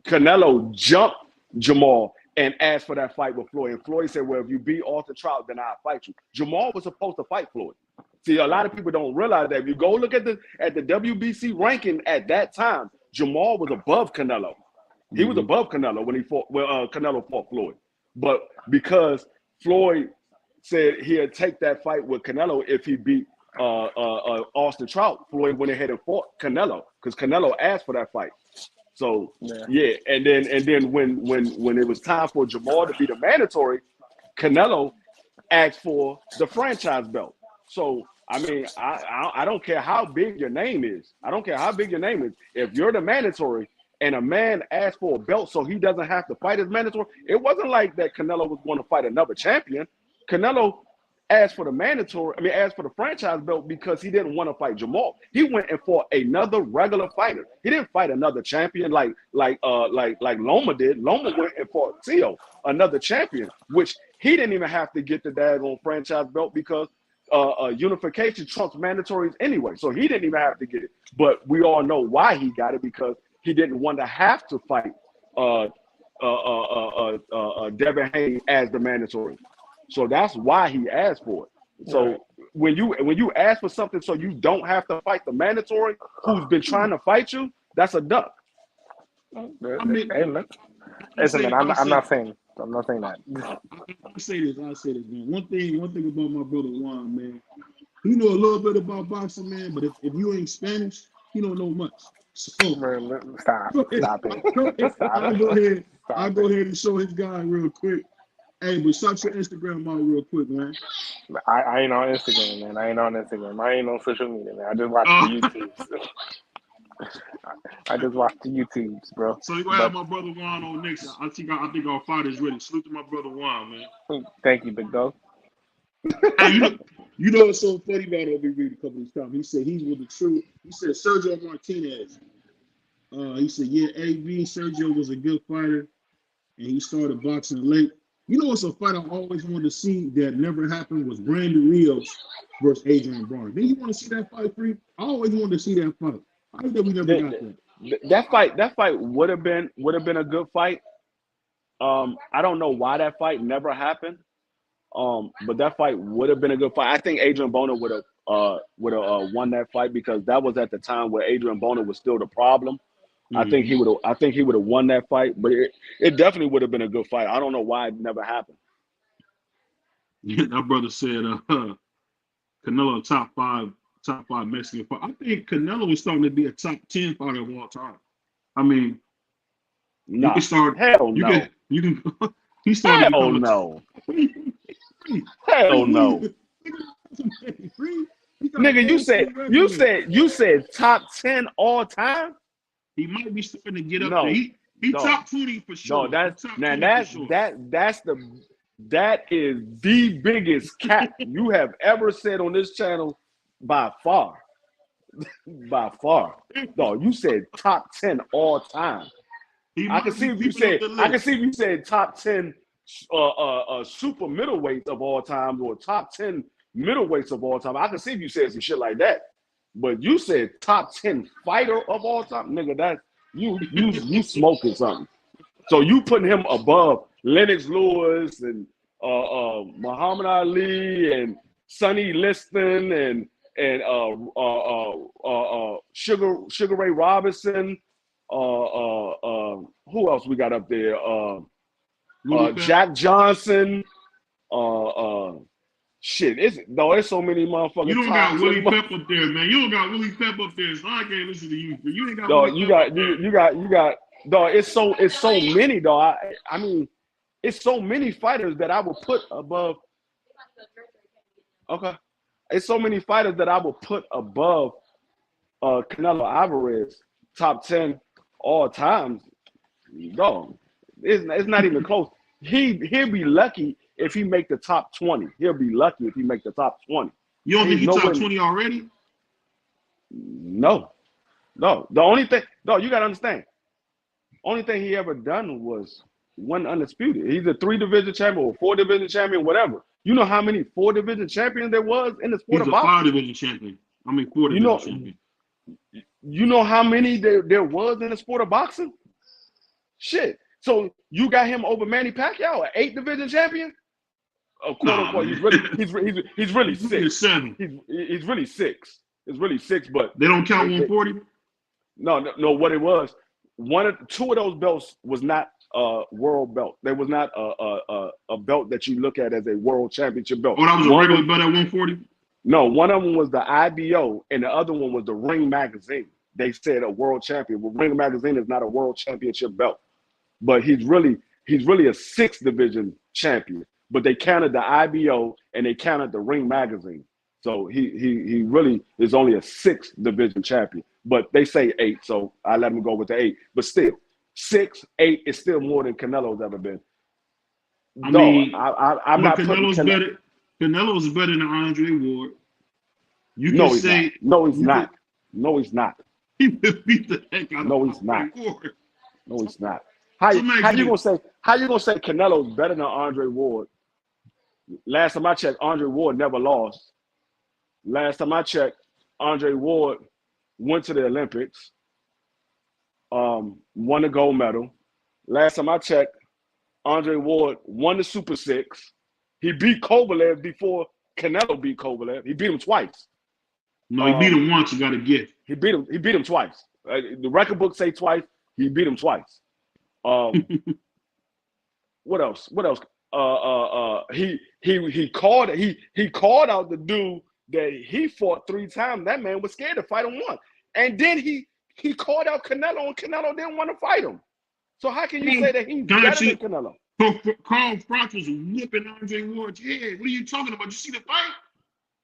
Canelo jumped Jamal and asked for that fight with Floyd. And Floyd said, well, if you beat Arthur Trout, then I'll fight you. Jamal was supposed to fight Floyd. See, a lot of people don't realize that. If you go look at the WBC ranking at that time, Jamal was above Canelo. He was above Canelo when Canelo fought Floyd. But because Floyd said he'd take that fight with Canelo if he beat Austin Trout, Floyd went ahead and fought Canelo because Canelo asked for that fight. So yeah, and then when it was time for Jamal to be the mandatory, Canelo asked for the franchise belt. So I mean, I don't care how big your name is. If you're the mandatory and a man asked for a belt so he doesn't have to fight his mandatory, it wasn't like that Canelo was going to fight another champion. Canelo asked for the franchise belt because he didn't want to fight Jamal. He went and fought another regular fighter. He didn't fight another champion like Loma did. Loma went and fought Tio, another champion, which he didn't even have to get the daggone franchise belt because unification trumps mandatories anyway. So he didn't even have to get it. But we all know why he got it, because he didn't want to have to fight Devin Haney as the mandatory. So that's why he asked for it. So when you ask for something so you don't have to fight the mandatory who's been trying to fight you, that's a duck. I mean, I'm not saying that. I'll say this, man. One thing about my brother Juan, man. He know a little bit about boxing, man, but if you ain't Spanish, he don't know much. So Stop it. I'll go ahead and show his guy real quick. Hey, but shout your Instagram out real quick, man. I ain't on Instagram, man. I ain't on social media, man. I just watch the YouTubes. I just watch the YouTubes, bro. So you're gonna have my brother Juan on next. I think our fight is ready. Salute to my brother Juan, man. Thank you, big dog. Hey, you know what's so funny about it? We read a couple of these comments. He said he's with the truth. He said Sergio Martinez. He said, yeah, AB Sergio was a good fighter, and he started boxing late. You know what's a fight I always wanted to see that never happened was Brandon Rios versus Adrian Broner. Didn't you want to see that fight, Free? I always wanted to see that fight. I think we never got that. That fight would have been a good fight. I don't know why that fight never happened. But that fight would have been a good fight. I think Adrian Bona would have won that fight because that was at the time where Adrian Bona was still the problem. I think he would have won that fight, but it definitely would have been a good fight. I don't know why it never happened. Yeah, that brother said Canelo top five Mexican fight. I think Canelo is starting to be a top 10 fighter of all time. I mean, nah, you can start. Hell you no. Can, you can. He started. Hell no. Hell no. Nigga, you said top 10 all time. He might be starting to get up No, there. He no. top 20 for sure. No, that is the biggest cap you have ever said on this channel by far. By far. No, you said top 10 all time. I can see if you said top 10 super middleweights of all time or top 10 middleweights of all time. I can see if you said some shit like that. But you said top 10 fighter of all time, nigga. That you smoking something. So you putting him above Lennox Lewis and Muhammad Ali and Sonny Liston and Sugar Ray Robinson. Who else we got up there? Jack Johnson. Shit, it's so many motherfuckers. You don't got Willie Pep up there, man. You don't got Willie Pep up there, so I can't listen to you. But you ain't got. Dog, you got. Dog, it's so many, dog. I mean, it's so many fighters that I will put above. Okay, it's so many fighters that I will put above Canelo Alvarez, top 10 all times. Dog, it's not even close. He'll be lucky if he make the top 20. He'll be lucky if he make the top 20. You don't think he's top 20 already? No. The only thing, you gotta understand. Only thing he ever done was one undisputed. He's a 3-division champion or 4-division champion, whatever. You know how many 4-division champions there was in the sport of boxing? He's a 5-division champion. I mean, 4-division champion. You know how many there was in the sport of boxing? Shit. So you got him over Manny Pacquiao, an 8-division champion? Quote unquote, he's really 6. He's really 6. It's really 6, but they don't count 140. No. What it was, two of those belts was not a world belt. There was not a belt that you look at as a world championship belt. Oh, that was a regular belt at 140. No, one of them was the IBO, and the other one was the Ring Magazine. They said a world champion. Well, Ring Magazine is not a world championship belt, but he's really a 6th-division champion. But they counted the IBO and they counted the Ring Magazine. So he really is only a 6th-division champion. But they say 8, so I let him go with the 8. But still, 6, 8 is still more than Canelo's ever been. I'm not Canelo's better. Canelo's better than Andre Ward. You can say no, he's not. No, he's not. He beat the heck out of Andre Ward. No, he's not. How you gonna say Canelo's better than Andre Ward? Last time I checked, Andre Ward never lost. Last time I checked, Andre Ward went to the Olympics, won a gold medal. Last time I checked, Andre Ward won the Super 6. He beat Kovalev before Canelo beat Kovalev. He beat him twice. No, he beat him once. You got a gift. He beat him twice. The record books say twice. He beat him twice. What else? He called out the dude that he fought 3 times. That man was scared to fight him once. And then he called out Canelo, and Canelo didn't want to fight him. So how can you say that he's better than Canelo? Carl Froch was whipping Andre Ward's head. What are you talking about? You see the fight?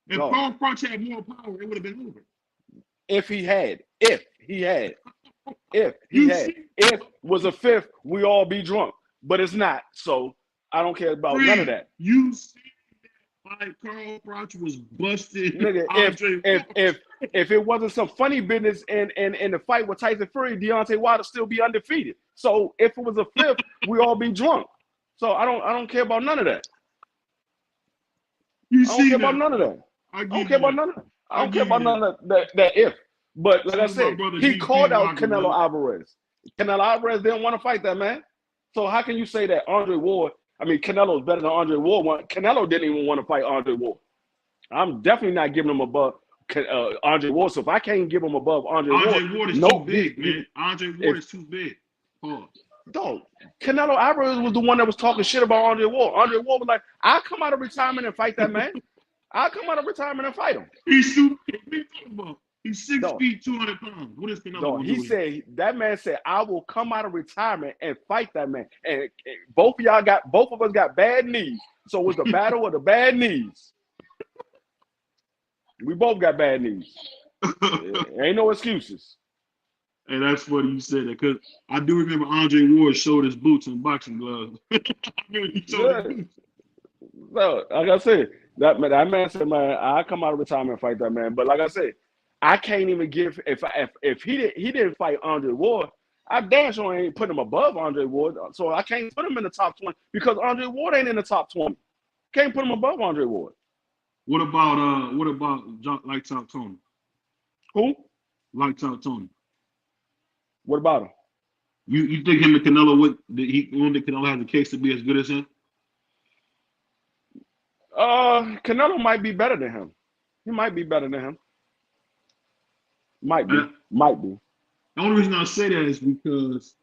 If Carl Froch had more power, it would have been over. If he was a 5th, we all be drunk. But it's not. So I don't care about none of that. You see that fight? Carl Froch was busted. Nigga, if it wasn't some funny business in the fight with Tyson Fury, Deontay Wilder still be undefeated. So if it was a 5th, we all be drunk. So I don't care about none of that. I don't care about none of that. I don't care about none of that if. But like I said, he called out Canelo Alvarez. Canelo Alvarez didn't want to fight that man. So how can you say that Andre Ward I mean, Canelo's better than Andre Ward. Canelo didn't even want to fight Andre Ward. I'm definitely not giving him above Andre Ward. So if I can't give him above Andre Ward is too big, man. Andre Ward is too big. Pause. Dog, Canelo Alvarez was the one that was talking shit about Andre Ward. Andre Ward was like, I'll come out of retirement and fight that man. I'll come out of retirement and fight him. He's super big. He's 6 feet, 200 pounds. What is Canelo? He said, that man said, I will come out of retirement and fight that man. And both of us got bad knees. So it was the battle of the bad knees. We both got bad knees. Ain't no excuses. And that's funny you said that, because I do remember Andre Ward showed his boots and boxing gloves. So, like I said, that man said, man, I'll come out of retirement and fight that man. But like I said, I can't even give if he didn't fight Andre Ward, I damn sure ain't putting him above Andre Ward. So I can't put him in the top 20 because Andre Ward ain't in the top 20. Can't put him above Andre Ward. What about Lights Out Tony? Who? Lights Out Tony. What about him? You think him and Canelo Canelo has a case to be as good as him? Canelo might be better than him. He might be better than him. Might be. The only reason I say that is because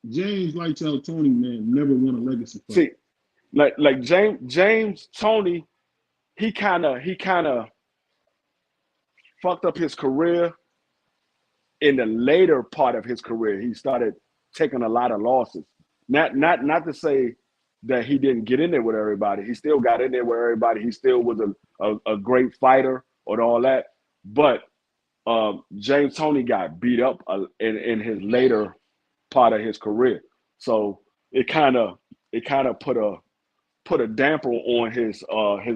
James Lights Out Tony, man, never won a legacy fight. See, like James Tony, he kind of fucked up his career in the later part of his career. He started taking a lot of losses. Not to say that he didn't get in there with everybody. He still got in there with everybody. He still was a great fighter or all that. But James Toney got beat up in his later part of his career. So it kind of put a damper on his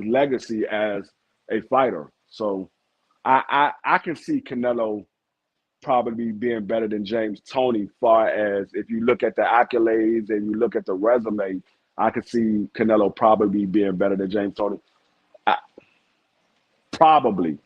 legacy as a fighter. So I can see Canelo probably being better than James Toney, far as if you look at the accolades and you look at the resume, I could see Canelo probably being better than James Toney. Probably,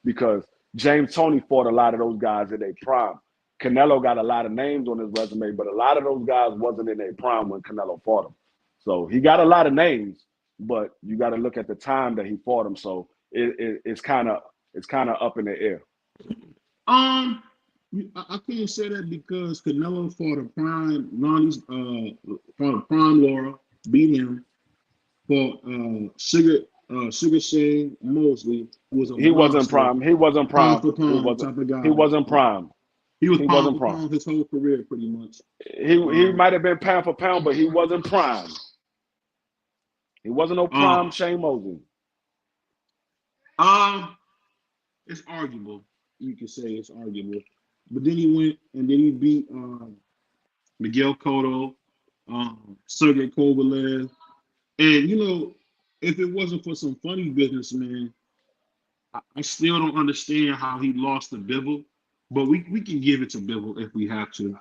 because James Toney fought a lot of those guys in their prime. Canelo got a lot of names on his resume, but a lot of those guys wasn't in their prime when Canelo fought them. So he got a lot of names, but you got to look at the time that he fought them. So it's kind of up in the air. I can't say that because Canelo fought a prime Laura, beat him. Fought Sugar Shane Mosley, who was He wasn't prime. He wasn't prime. He wasn't prime. He wasn't prime. He was pound for pound his whole career, pretty much. He might have been pound for pound, but he wasn't prime. He wasn't no prime Shane Mosley. It's arguable. You could say it's arguable. But then he went and then he beat Miguel Cotto, Sergey Kovalev. And, you know, if it wasn't for some funny business, man, I still don't understand how he lost to Bivol. But we can give it to Bivol if we have to.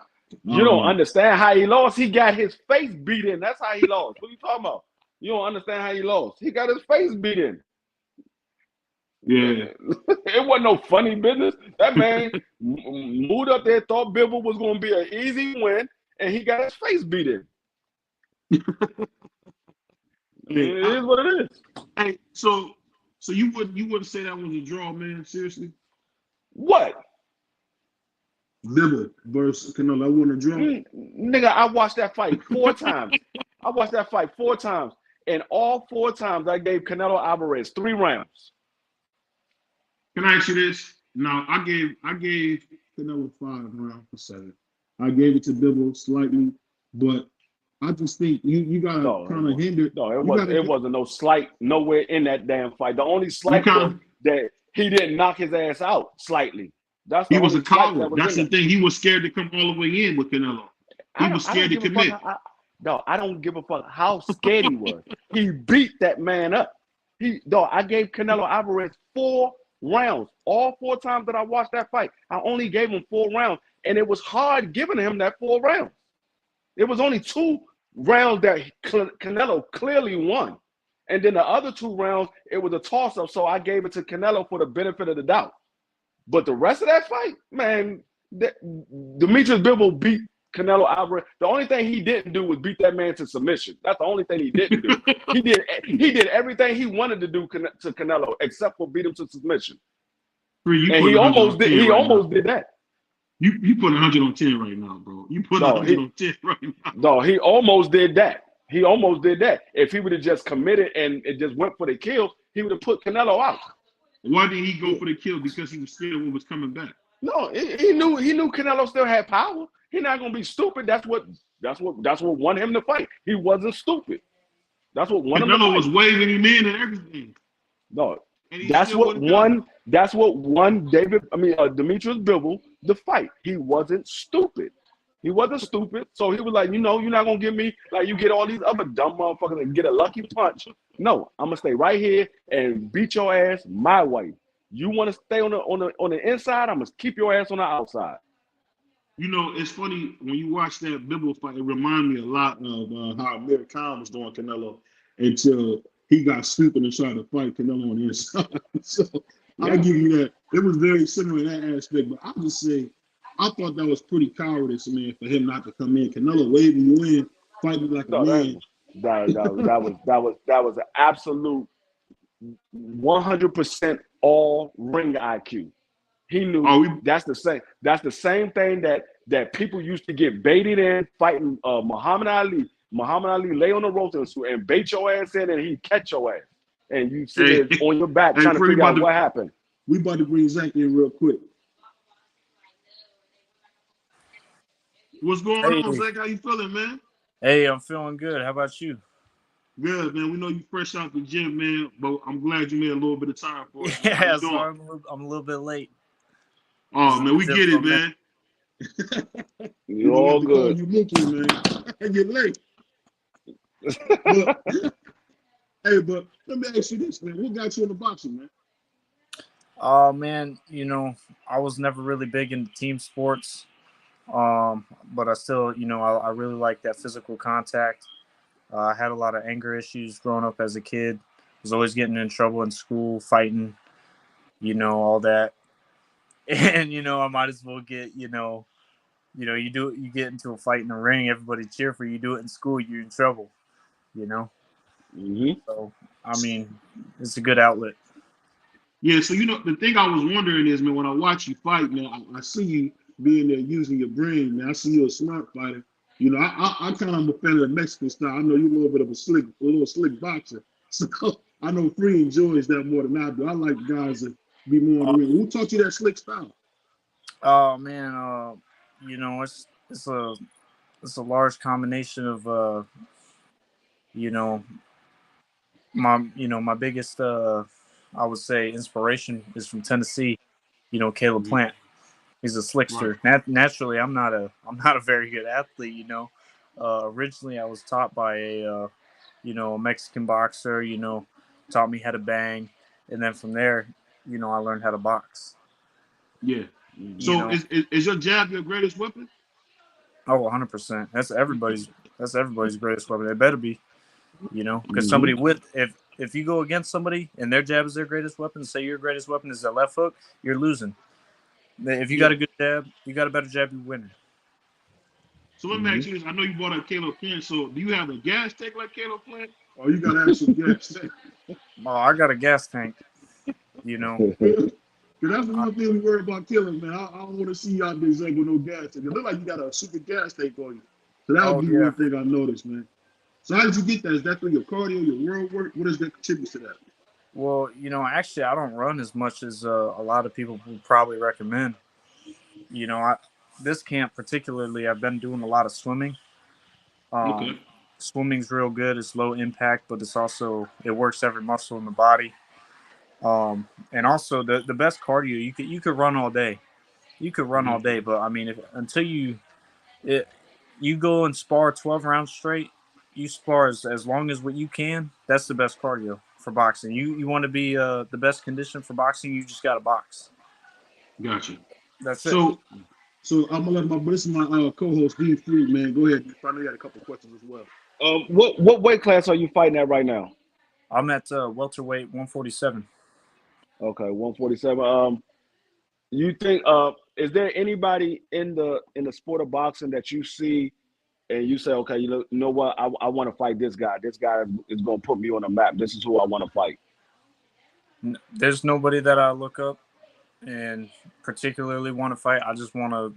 You don't understand how he lost. He got his face beat in. That's how he lost. What are you talking about? You don't understand how he lost. He got his face beat in. Yeah. It wasn't no funny business. That man moved up there, thought Bivol was going to be an easy win, and he got his face beat in. It is what it is. Hey, so you wouldn't say that was a draw, man? Seriously? What? Bivol versus Canelo. I wouldn't a draw. Nigga, I watched that fight 4 times. And all 4 times I gave Canelo Alvarez 3 rounds. Can I ask you this? No, I gave Canelo 5 rounds for 7. I gave it to Bivol slightly, but I just think you gotta kind of hinder. No, it wasn't no slight nowhere in that damn fight. The only slight was that he didn't knock his ass out slightly. He was a coward. That's the thing. He was scared to come all the way in with Canelo. He was scared to commit. I don't give a fuck how scared he was. He beat that man up. I gave Canelo Alvarez 4 rounds. All 4 times that I watched that fight, I only gave him 4 rounds, and it was hard giving him that 4 rounds. It was only 2 rounds that Canelo clearly won, and then the other 2 rounds it was a toss-up. So I gave it to Canelo for the benefit of the doubt. But the rest of that fight, man, Demetrius Bivol beat Canelo Alvarez. The only thing he didn't do was beat that man to submission. That's the only thing he didn't do. He did everything he wanted to do to Canelo except for beat him to submission. And he almost did. He almost did that. You put 100 on 10 right now, bro. You put 100 on 10 right now. No, he almost did that. He almost did that. If he would have just committed and it just went for the kill, he would have put Canelo out. Why did he go for the kill? Because he was scared of what was coming back. No, he knew Canelo still had power. He's not gonna be stupid. That's what won him the fight. He wasn't stupid. That's what won him the fight. Canelo was waving him in and everything. No, that's what won Demetrius Bivol the fight. He wasn't stupid. He wasn't stupid. So he was like, you're not gonna give me like you get all these other dumb motherfuckers and get a lucky punch. No, I'm gonna stay right here and beat your ass my way. You want to stay on the inside? I'm gonna keep your ass on the outside. You know, it's funny when you watch that Bivol fight. It reminded me a lot of how Amir Khan was doing Canelo until he got stupid and tried to fight Canelo on the inside. So I'll give you that. It was very similar in that aspect. But I'll just say, I thought that was pretty cowardice, man, for him not to come in. Canelo waving you in, fighting like a man. That was an absolute 100% all ring IQ. He knew that's the same thing that people used to get baited in fighting Muhammad Ali. Muhammad Ali lay on the ropes and bait your ass in, and he'd catch your ass, and you sit there on your back trying to figure out what happened. We about to bring Zach in real quick. What's going on, Zach? How you feeling, man? Hey, I'm feeling good. How about you? Good, man. We know you fresh out the gym, man, but I'm glad you made a little bit of time for us. Yeah, sorry, I'm a little bit late. Oh, man, we get it, man. You're all good. You Mookie, man. You're late. But let me ask you this, man. What got you into boxing, man? Man, I was never really big into team sports. But I still, I really like that physical contact. I had a lot of anger issues growing up as a kid. Was always getting in trouble in school, fighting, all that. And, I might as well get, you get into a fight in the ring, everybody cheer for you. You do it in school, you're in trouble, Mm-hmm. So, I mean, it's a good outlet. Yeah, so, the thing I was wondering is, man, when I watch you fight, man, I see you being there using your brain, man. I see you a smart fighter. I kind of am a fan of the Mexican style. I know you're a little bit of a little slick boxer. So I know Free enjoys that more than I do. I like guys that be more on the ring. Who taught you that slick style? Oh man, it's a large combination of my biggest I would say inspiration is from Tennessee. Caleb Plant. He's a slickster. Right. Naturally, I'm not a very good athlete. Originally I was taught by a Mexican boxer. Taught me how to bang, and then from there, I learned how to box. Yeah. So is your jab your greatest weapon? Oh, 100%. That's everybody's greatest weapon. It better be. Because somebody if you go against somebody and their jab is their greatest weapon, say your greatest weapon is their left hook, you're losing. If you got a good jab, you got a better jab, you win. So let me ask you this. I know you brought up Caleb Plant. So do you have a gas tank like Caleb Plant? Or you got an actual gas tank? Oh, I got a gas tank. Because that's the one thing we worry about Caleb, man. I don't want to see you out there with no gas tank. It look like you got a super gas tank on you. So that would be one thing I noticed, man. So how did you get that? Is that through your cardio, your world work? What does that contribute to that? Well, actually, I don't run as much as a lot of people would probably recommend. This camp particularly, I've been doing a lot of swimming. Okay. Swimming's real good. It's low impact, but it works every muscle in the body. And also the best cardio, you could run all day. You could run all day, but I mean, until you go and spar 12 rounds straight, you spar as long as what you can. That's the best cardio for boxing. You want to be the best condition for boxing, you just got to box. Gotcha. That's it. So I'm gonna let this is my co-host D Free, man. Go ahead. I know you had a couple questions as well. What weight class are you fighting at right now? I'm at welterweight 147. Okay, 147. You think is there anybody in the sport of boxing that you see and you say, okay, you know what, I want to fight this guy. This guy is going to put me on the map. This is who I want to fight. There's nobody that I look up and particularly want to fight. I just want to,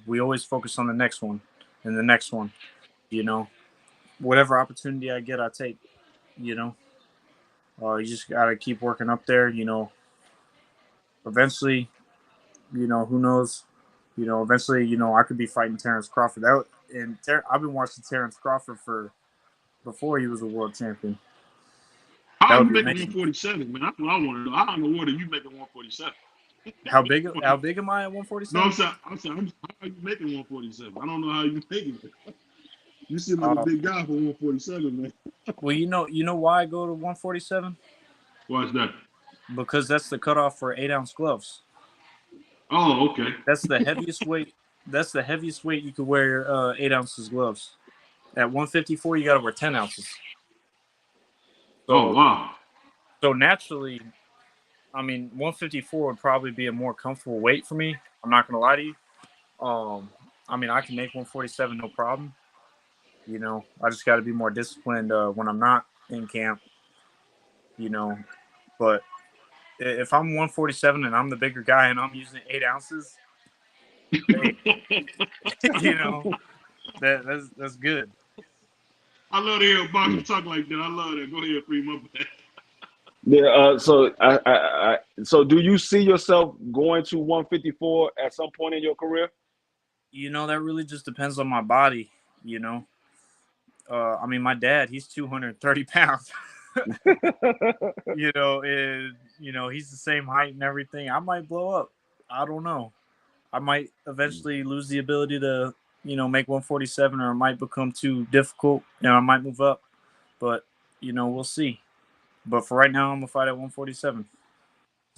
we always focus on the next one and the next one. Whatever opportunity I get, I take. You just gotta keep working up there. Eventually, who knows? Eventually, I could be fighting Terrence Crawford. I've been watching Terrence Crawford before he was a world champion. How you making 147, man? That's what I want to know. How in the world are you making 147? How big am I at 147? No, I'm saying, how are you making 147? I don't know how you making it. You seem like a big guy for 147, man. Well, you know why I go to 147? Why is that? Because that's the cutoff for 8-ounce gloves. Oh, okay. That's the heaviest weight. That's the heaviest weight you could wear 8 ounces gloves. At 154, you got to wear 10 ounces. So, wow. So naturally, 154 would probably be a more comfortable weight for me. I'm not gonna lie to you. I can make 147 no problem. I just got to be more disciplined when I'm not in camp. But if I'm 147 and I'm the bigger guy and I'm using 8 ounces, that's good. I love to hear a boxer talk like that. I love that. Go ahead, free my bad. Yeah. So do you see yourself going to 154 at some point in your career? That really just depends on my body. My dad, he's 230 pounds. He's the same height and everything. I might blow up. I don't know. I might eventually lose the ability to, make 147, or it might become too difficult and I might move up. But, we'll see. But for right now, I'm going to fight at 147. As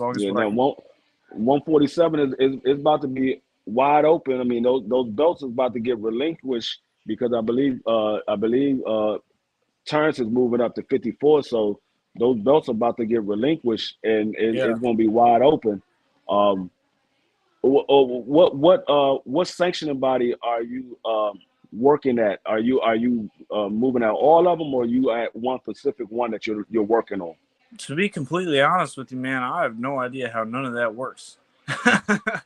long as 147 is about to be wide open. I mean, those belts is about to get relinquished because I believe Terrence is moving up to 54. So those belts are about to get relinquished, and it's going to be wide open. What sanctioning body are you working at? Are you moving out all of them, or are you at one specific one that you're working on? To be completely honest with you, man, I have no idea how none of that works.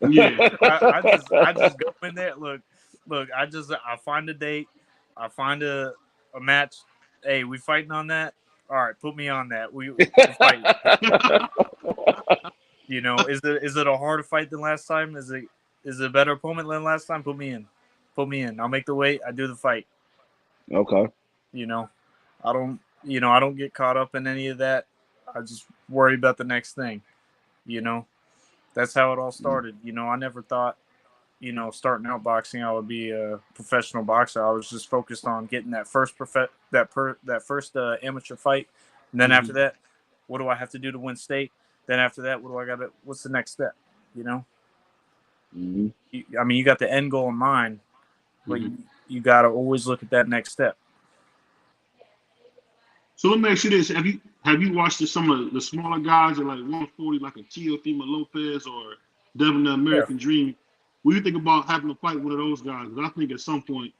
Yeah, I just go in there. Look, I find a date, I find a match. Hey, we fighting on that? All right, put me on that. We fight. Is it a harder fight than last time? Is it a better opponent than last time? Put me in. I'll make the weight. I do the fight. Okay. I don't get caught up in any of that. I just worry about the next thing. That's how it all started. I never thought, starting out boxing, I would be a professional boxer. I was just focused on getting that first amateur fight, and then after that, what do I have to do to win state? Then after that, what's the next step? Mm-hmm. You got the end goal in mind, but you got to always look at that next step. So let me ask you this: Have you watched some of the smaller guys at like 140, like a Teofimo Lopez or Devin the American Dream? What do you think about having to fight one of those guys? Because I think at some point,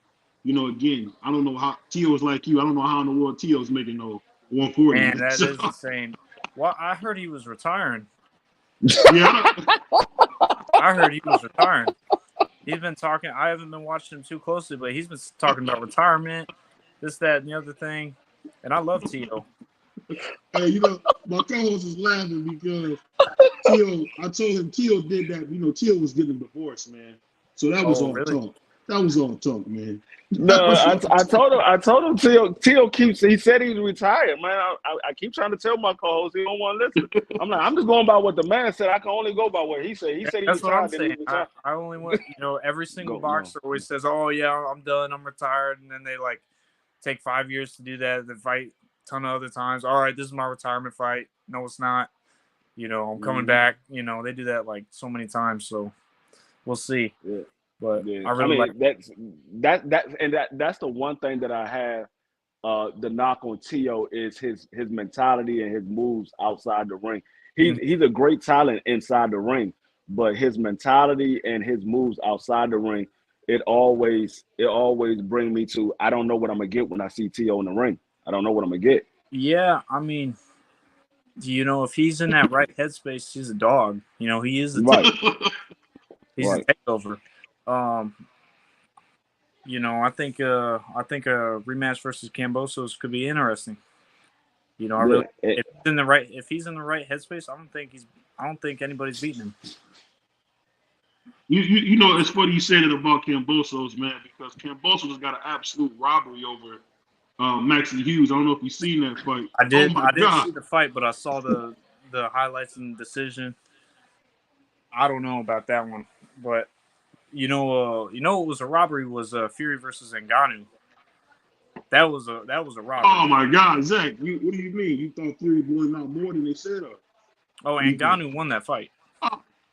again, I don't know how Teo is like you. I don't know how in the world Teo's making no 140. Man, that is insane. Well, I heard he was retiring. Yeah, I heard he was retiring. He's been talking. I haven't been watching him too closely, but he's been talking about retirement, this, that, and the other thing. And I love Teo. Hey, my co-host is laughing because Teo, I told him Teo did that. Teo was getting a divorce, man. So that was all talk. That was all talk, man. No, I told him Teo keeps. He said he's retired, man. I keep trying to tell my co-host he don't want to listen. I'm just going by what the man said. I can only go by what he said. He said he That's retired. What I'm saying. I only want every single boxer always says, "Oh yeah, I'm done. I'm retired," and then they take 5 years to do that. They fight a ton of other times. All right, this is my retirement fight. No, it's not. I'm coming back. They do that so many times. So we'll see. Yeah. But yeah. I really that's the one thing that I have the knock on Teo is his mentality and his moves outside the ring. He's a great talent inside the ring, but his mentality and his moves outside the ring, it always bring me to, I don't know what I'm gonna get when I see T.O. in the ring. I don't know what I'm gonna get. Yeah, I mean, if he's in that right headspace, he's a dog. He is Right. he's Right. a takeover. I think a rematch versus Kambosos could be interesting. If he's in the right headspace, I don't think anybody's beating him. It's funny you say that about Kambosos, man, because Kambosos has got an absolute robbery over Maxie Hughes. I don't know if you've seen that fight. I did. Oh my I didn't God. see the fight, but I saw the highlights and the decision. I don't know about that one, but what was a robbery was Fury versus Ngannou. That was a robbery. Oh my God, Zach! What do you mean? You thought Fury won out more than they said? Oh, Ngannou won that fight.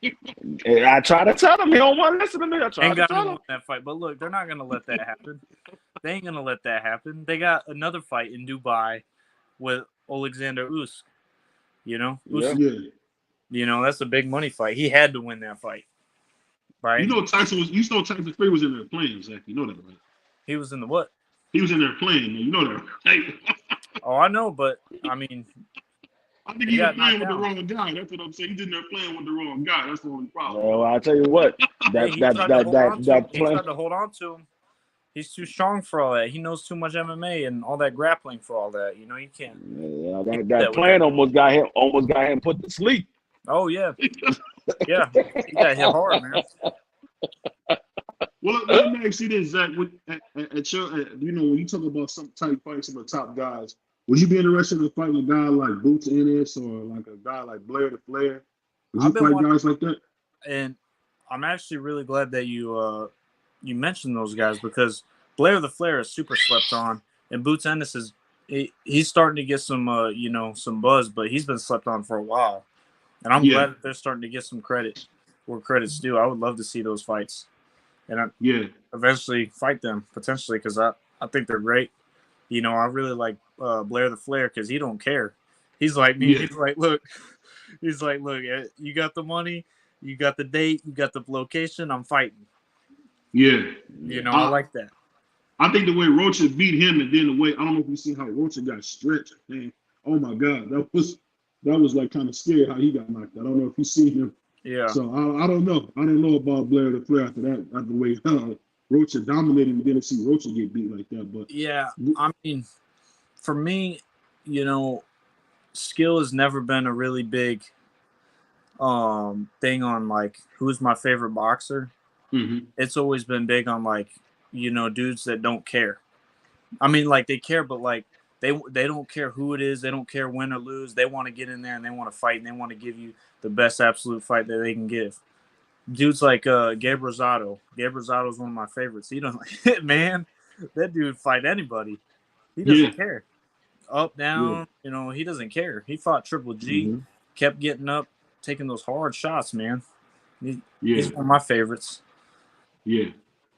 I try to tell him he don't want to listen to me. I try to tell Ngannou him won that fight, but look, they're not gonna let that happen. They ain't gonna let that happen. They got another fight in Dubai with Alexander Usyk. Yeah. That's a big money fight. He had to win that fight, right? Tyson Fury was in there playing, Zach. You know that, right? He was in the what? He was in there playing, man. You know that, right? Oh, I know, but I mean, I think he was playing with the wrong guy. That's what I'm saying. He's in there playing with the wrong guy. That's the only problem. Well, I'll tell you what. He tried to hold on to him. He's too strong for all that. He knows too much MMA and all that grappling for all that. You can't. Yeah, that plan almost got him put to sleep. Oh yeah, yeah. He got hit hard, man. Well, let me ask you this, Zach. When you talk about some type fights, some of the top guys, would you be interested in fighting a guy like Boots Ennis or like a guy like Blair the Flair? Would you fight guys like that? And I'm actually really glad that you mentioned those guys, because Blair the Flair is super slept on, and Boots Ennis he's starting to get some some buzz, but he's been slept on for a while, and I'm glad that they're starting to get some credit where credit's due. I would love to see those fights, and eventually fight them potentially, because I think they're great. I really like Blair the Flair because he don't care. He's like me. He's like, look, you got the money, you got the date, you got the location. I'm fighting. Yeah. I like that. I think the way Rocha beat him, and then the way, I don't know if you see how Rocha got stretched. Man, oh my God, that was like kind of scary how he got knocked out. I don't know if you see him. Yeah. So I don't know. I don't know about Blair the Flair after the way Rocha dominated, and then to see Rocha get beat like that. But yeah, I mean, for me, skill has never been a really big thing on like who's my favorite boxer. Mm-hmm. It's always been big on like dudes that don't care. I mean, like they care, but like they don't care who it is. They don't care win or lose. They want to get in there and they want to fight, and they want to give you the best absolute fight that they can give. Dudes like Gabe Rosado. Gabe Rosado is one of my favorites. He doesn't, man, that dude fight anybody. He doesn't care. Up, down, he doesn't care. He fought Triple G, kept getting up, taking those hard shots, man. He's one of my favorites. Yeah.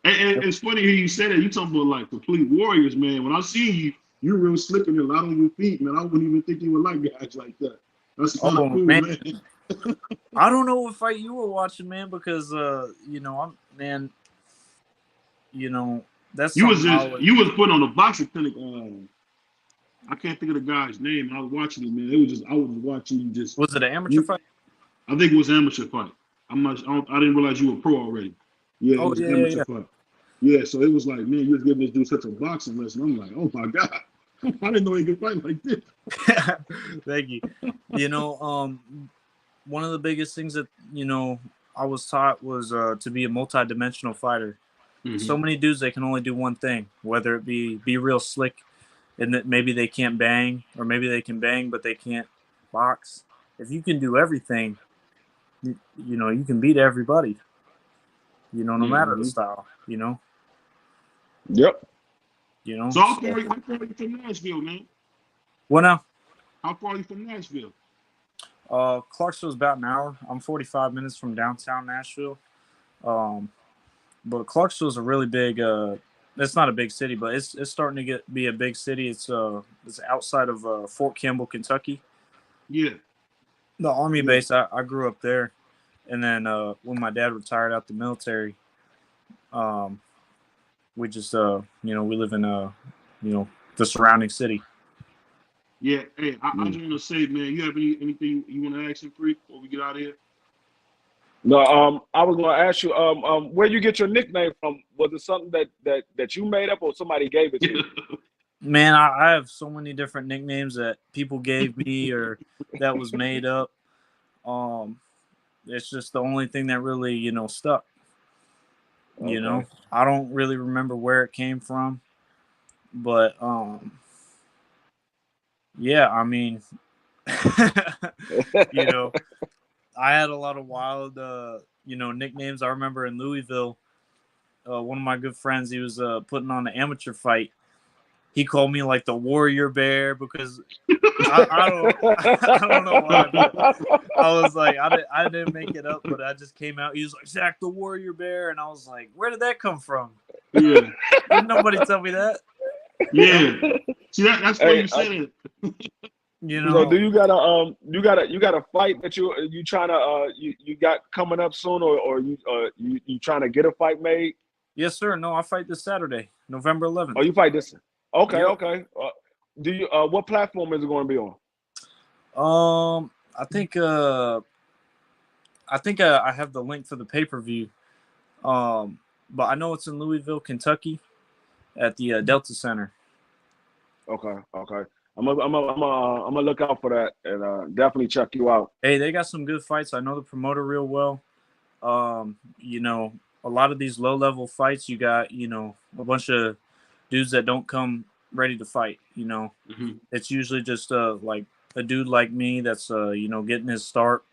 And it's funny you say that. You talking about like complete warriors, man. When I see you, you're real slipping a lot on your feet, man. I wouldn't even think you would like guys like that. That's kind of cool, man. I don't know what fight you were watching, man, because that's you was put on a boxing clinic. I can't think of the guy's name. I was watching it, man. I was watching you just. Was it an amateur fight? I think it was an amateur fight. I didn't realize you were pro already. Yeah, it was an amateur fight. Yeah, so it was like, man, you was giving this dude such a boxing lesson. I'm like, oh my God. I didn't know he could fight like this. Thank you. One of the biggest things that, I was taught was to be a multi-dimensional fighter. Mm-hmm. So many dudes, they can only do one thing, whether it be real slick and that maybe they can't bang, or maybe they can bang, but they can't box. If you can do everything, you can beat everybody, no matter the style, Yep. So how far are you from Nashville, man? What now? How far are you from Nashville? Clarksville's about an hour. I'm 45 minutes from downtown Nashville. But Clarksville's a really big. It's not a big city, but it's starting to be a big city. It's outside of Fort Campbell, Kentucky. Yeah. The Army base. I grew up there. And then when my dad retired out the military, we just we live in the surrounding city. Yeah, hey, I just want to say, man, you have anything you want to ask him, Free, before we get out of here? No, I was gonna ask you, where you get your nickname from? Was it something that you made up, or somebody gave it to you? Man, I have so many different nicknames that people gave me or that was made up. It's just the only thing that really, stuck. Okay. I don't really remember where it came from, but yeah, I mean, I had a lot of wild, nicknames. I remember in Louisville, one of my good friends, he was putting on an amateur fight. He called me like the Warrior Bear because I don't know why, but I was like, I didn't make it up, but I just came out. He was like, Zach the Warrior Bear, and I was like, where did that come from? Yeah. Didn't nobody tell me that? Yeah. See, that's why you said it. So do you got a fight that you trying to you got coming up soon, or you trying to get a fight made? Yes, sir. No, I fight this Saturday, November 11th. Oh, you fight this? Okay, Yep. okay. Do you what platform is it going to be on? I think I have the link for the pay-per-view. But I know it's in Louisville, Kentucky, at the Delta Center. Okay. I'm gonna look out for that and definitely check you out. Hey, they got some good fights. I know the promoter real well. A lot of these low-level fights, you got a bunch of dudes that don't come ready to fight. It's usually just like a dude like me that's getting his start.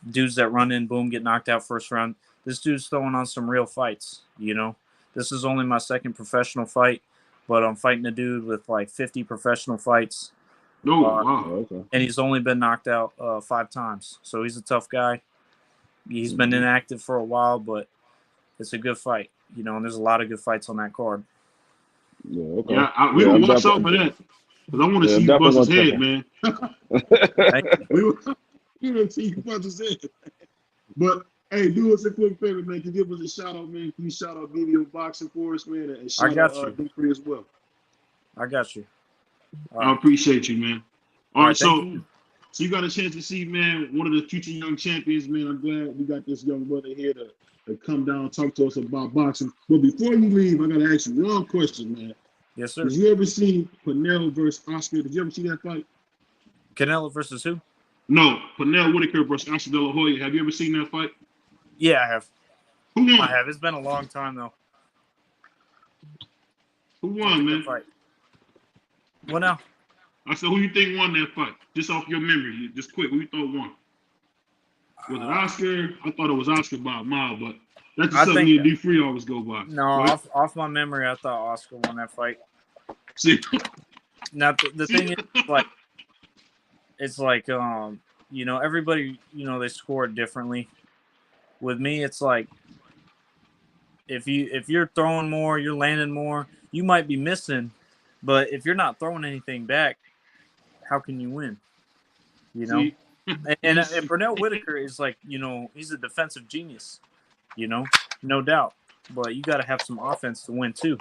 Dudes that run in, boom, get knocked out first round. This dude's throwing on some real fights. This is only my second professional fight, but I'm fighting a dude with like 50 professional fights. Oh, wow. Okay. And he's only been knocked out 5 times. So he's a tough guy. He's been inactive for a while, but it's a good fight. And there's a lot of good fights on that card. Yeah, okay. Yeah, we're going to watch out for that. Because I want to see you bust his head, man. we want to see you bust his head. But, hey, do us a quick favor, man. Can you give us a shout-out, man? Can you shout-out Video Boxing for us, man? And shout-out D3 as well. I got you. I appreciate you, man. All right, so you. So you got a chance to see, man, one of the future young champions, man. I'm glad we got this young brother here to come down and talk to us about boxing. But before you leave, I got to ask you one question, man. Yes, sir. Did you ever see Pernell versus Oscar? Did you ever see that fight? Canelo versus who? No, Pernell Whitaker versus Oscar De La Hoya. Have you ever seen that fight? Yeah, I have. Who won? I have. It's been a long time, though. Who won, man? Fight. What now? I said, who you think won that fight? Just off your memory, just quick. Who you thought won? Was it Oscar? I thought it was Oscar by a mile, but that's just something me and D3 always go by. No, right? off my memory, I thought Oscar won that fight. See? Now the thing is, like, it's like everybody they score differently. With me, it's like if you're throwing more, you're landing more. You might be missing, but if you're not throwing anything back, how can you win? And Pernell Whitaker is like, he's a defensive genius, no doubt. But you got to have some offense to win too.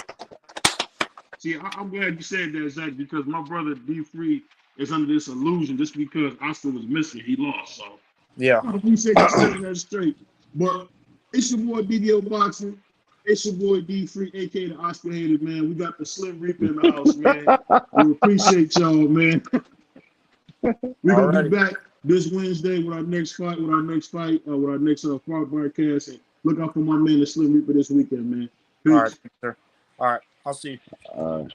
See, I'm glad you said that, Zach, because my brother D3 is under this illusion just because Oscar was missing, he lost. So yeah, we said that straight. But it's your boy BBO Boxing. It's your boy D3, aka the Oscar hater, man. We got the Slim Reaper in the house, man. We appreciate y'all, man. We're gonna be back this Wednesday with our next fight, with our next fight broadcast. And look out for my man, the Slim Reaper, this weekend, man. Peace. All right, sir. All right, I'll see you. All right.